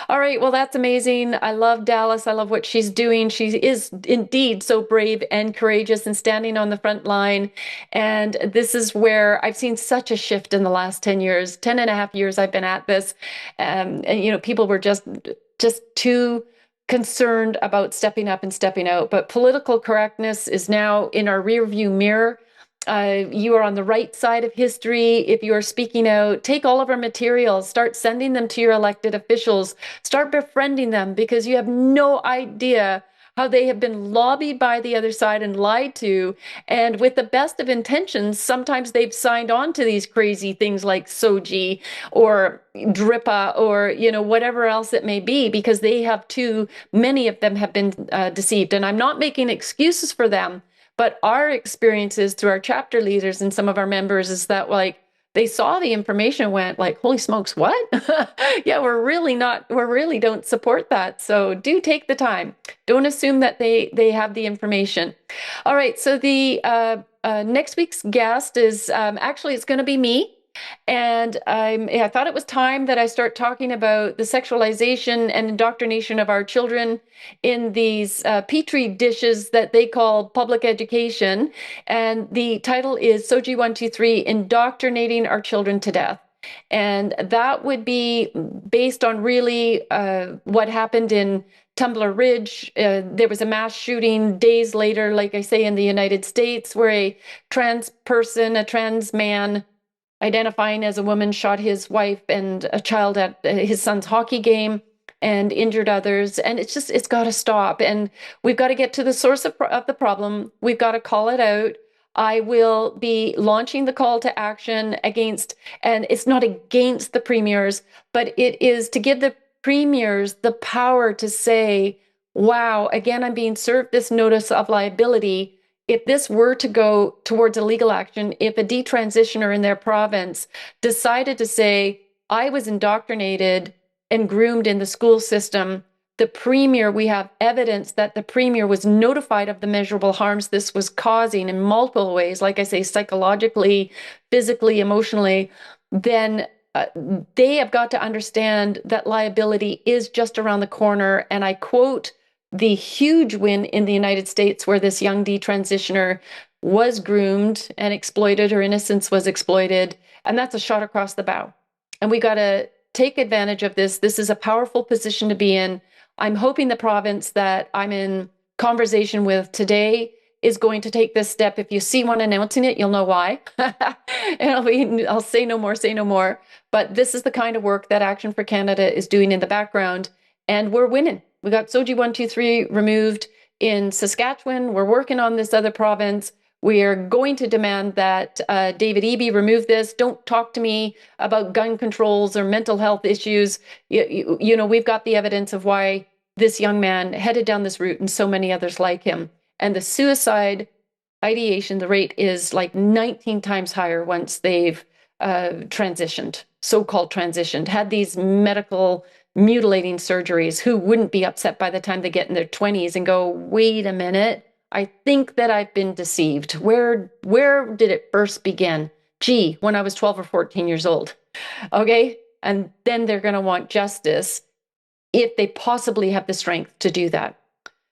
All right. Well, that's amazing. I love Dallas. I love what she's doing. She is indeed so brave and courageous and standing on the front line. And this is where I've seen such a shift in the last 10 years, 10 and a half years I've been at this. And, you know, people were just too concerned about stepping up and stepping out. But political correctness is now in our rearview mirror. You are on the right side of history. If you are speaking out, take all of our materials, start sending them to your elected officials, start befriending them, because you have no idea how they have been lobbied by the other side and lied to. And with the best of intentions, sometimes they've signed on to these crazy things like SOGI or DRIPA or, you know, whatever else it may be, because they have many of them have been deceived. And I'm not making excuses for them. But our experiences through our chapter leaders and some of our members is that, like, they saw the information and went like, holy smokes, what? Yeah, we really don't support that. So do take the time. Don't assume that they have the information. All right. So the next week's guest is actually, it's going to be me. And I thought it was time that I start talking about the sexualization and indoctrination of our children in these petri dishes that they call public education. And the title is SOGI 123, Indoctrinating Our Children to Death. And that would be based on really what happened in Tumbler Ridge. There was a mass shooting days later, like I say, in the United States, where a trans man, identifying as a woman, shot his wife and a child at his son's hockey game and injured others. And it's got to stop. And we've got to get to the source of the problem. We've got to call it out. I will be launching the call to action against, and it's not against the premiers, but it is to give the premiers the power to say, wow, again, I'm being served this notice of liability. If this were to go towards a legal action, if a detransitioner in their province decided to say, I was indoctrinated and groomed in the school system, the premier, we have evidence that the premier was notified of the measurable harms this was causing in multiple ways, like I say, psychologically, physically, emotionally, then they have got to understand that liability is just around the corner. And I quote the huge win in the United States where this young detransitioner was groomed and exploited, her innocence was exploited, and that's a shot across the bow. And we got to take advantage of this. This is a powerful position to be in. I'm hoping the province that I'm in conversation with today is going to take this step. If you see one announcing it, you'll know why. And I'll say no more. But this is the kind of work that Action for Canada is doing in the background, and we're winning. We got SOGI 123 removed in Saskatchewan. We're working on this other province. We are going to demand that David Eby remove this. Don't talk to me about gun controls or mental health issues. You know, we've got the evidence of why this young man headed down this route and so many others like him. And the suicide ideation, the rate is like 19 times higher once they've transitioned, so-called transitioned, had these medical mutilating surgeries. Who wouldn't be upset by the time they get in their 20s and go, wait a minute, I think that I've been deceived. Where did it first begin? Gee, when I was 12 or 14 years old. Okay. And then they're going to want justice if they possibly have the strength to do that.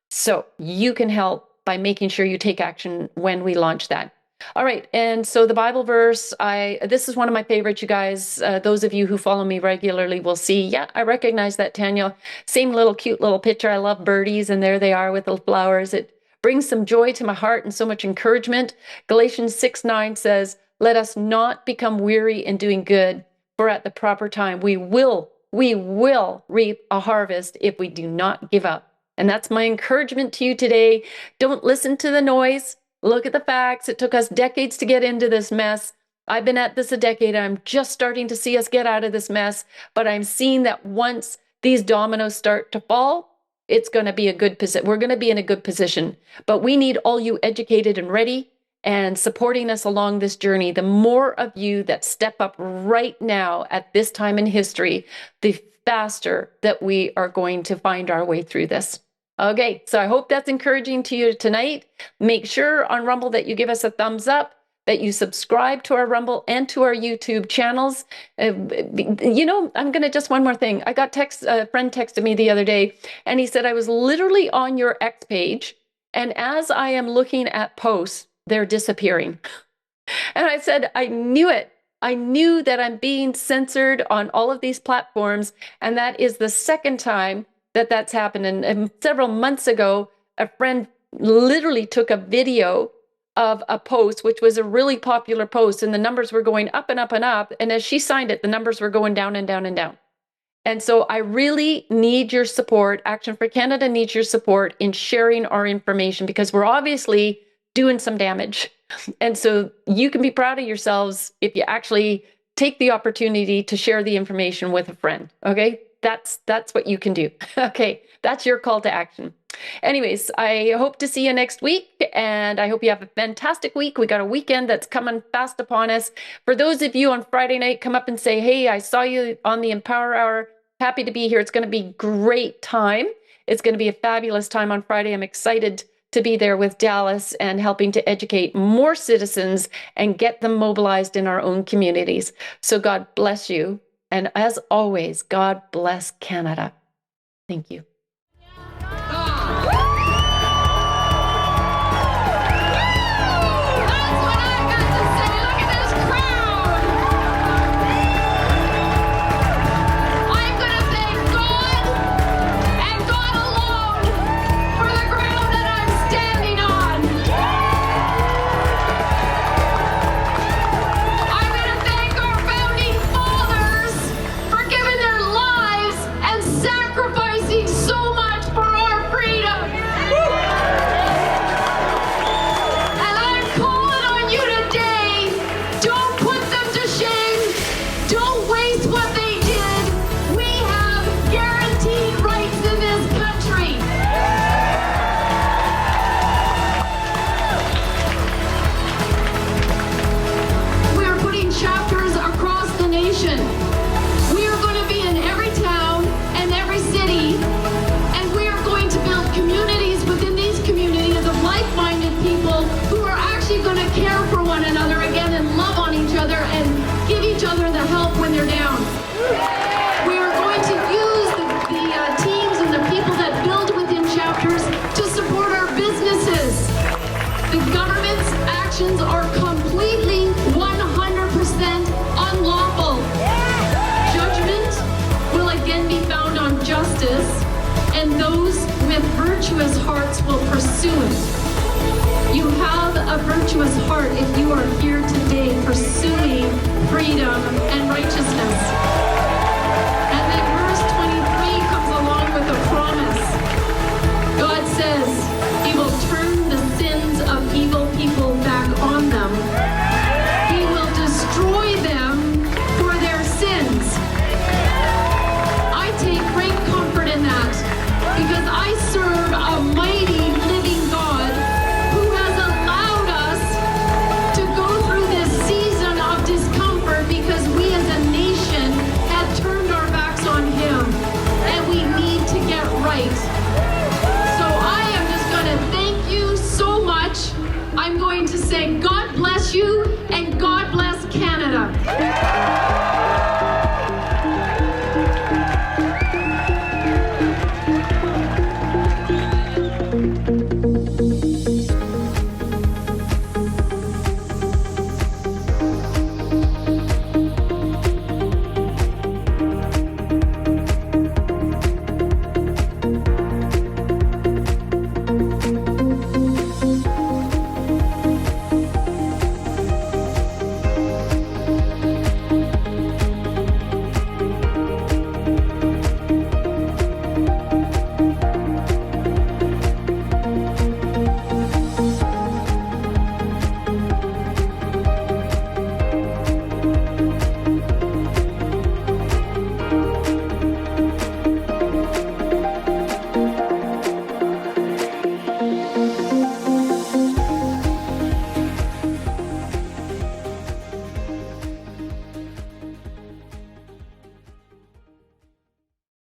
So you can help by making sure you take action when we launch that. All right. And so the Bible verse, this is one of my favorites, you guys. Those of you who follow me regularly will see, yeah, I recognize that, Tanya. Same little cute little picture. I love birdies, and there they are with the flowers. It brings some joy to my heart and so much encouragement. Galatians 6:9 says, let us not become weary in doing good, for at the proper time we will reap a harvest if we do not give up. And that's my encouragement to you today. Don't listen to the noise. Look at the facts. It took us decades to get into this mess. I've been at this a decade. I'm just starting to see us get out of this mess. But I'm seeing that once these dominoes start to fall, it's going to be a good position. We're going to be in a good position. But we need all you educated and ready and supporting us along this journey. The more of you that step up right now at this time in history, the faster that we are going to find our way through this. Okay, so I hope that's encouraging to you tonight. Make sure on Rumble that you give us a thumbs up. that you subscribe to our Rumble and to our YouTube channels. I'm going to just one more thing. I got a friend texted me the other day, and he said, I was literally on your X page, and as I am looking at posts, they're disappearing. And I said, I knew it. I knew that I'm being censored on all of these platforms, and that is the second time that that's happened. And several months ago, a friend literally took a video of a post, which was a really popular post, and the numbers were going up and up and up. And as she signed it, the numbers were going down and down and down. And so I really need your support. Action for Canada needs your support in sharing our information, because we're obviously doing some damage. And so you can be proud of yourselves if you actually take the opportunity to share the information with a friend. Okay, that's what you can do. Okay, that's your call to action. Anyways, I hope to see you next week, and I hope you have a fantastic week. We got a weekend that's coming fast upon us. For those of you on Friday night, come up and say, hey, I saw you on the Empower Hour. Happy to be here. It's going to be a great time. It's going to be a fabulous time on Friday. I'm excited to be there with Dallas and helping to educate more citizens and get them mobilized in our own communities. So God bless you. And as always, God bless Canada. Thank you. Are completely 100% unlawful. Judgment will again be found on justice, and those with virtuous hearts will pursue it. You have a virtuous heart if you are here today pursuing freedom and righteousness. And then verse 23 comes along with a promise. God says He will turn the sins of evil people back on them. He will destroy them for their sins. I take great comfort in that, because I serve a mighty living God who has allowed us to go through this season of discomfort, because we as a nation had turned our backs on Him, and we need to get right. So I am just going to thank you so much. I'm going to say God bless you, and God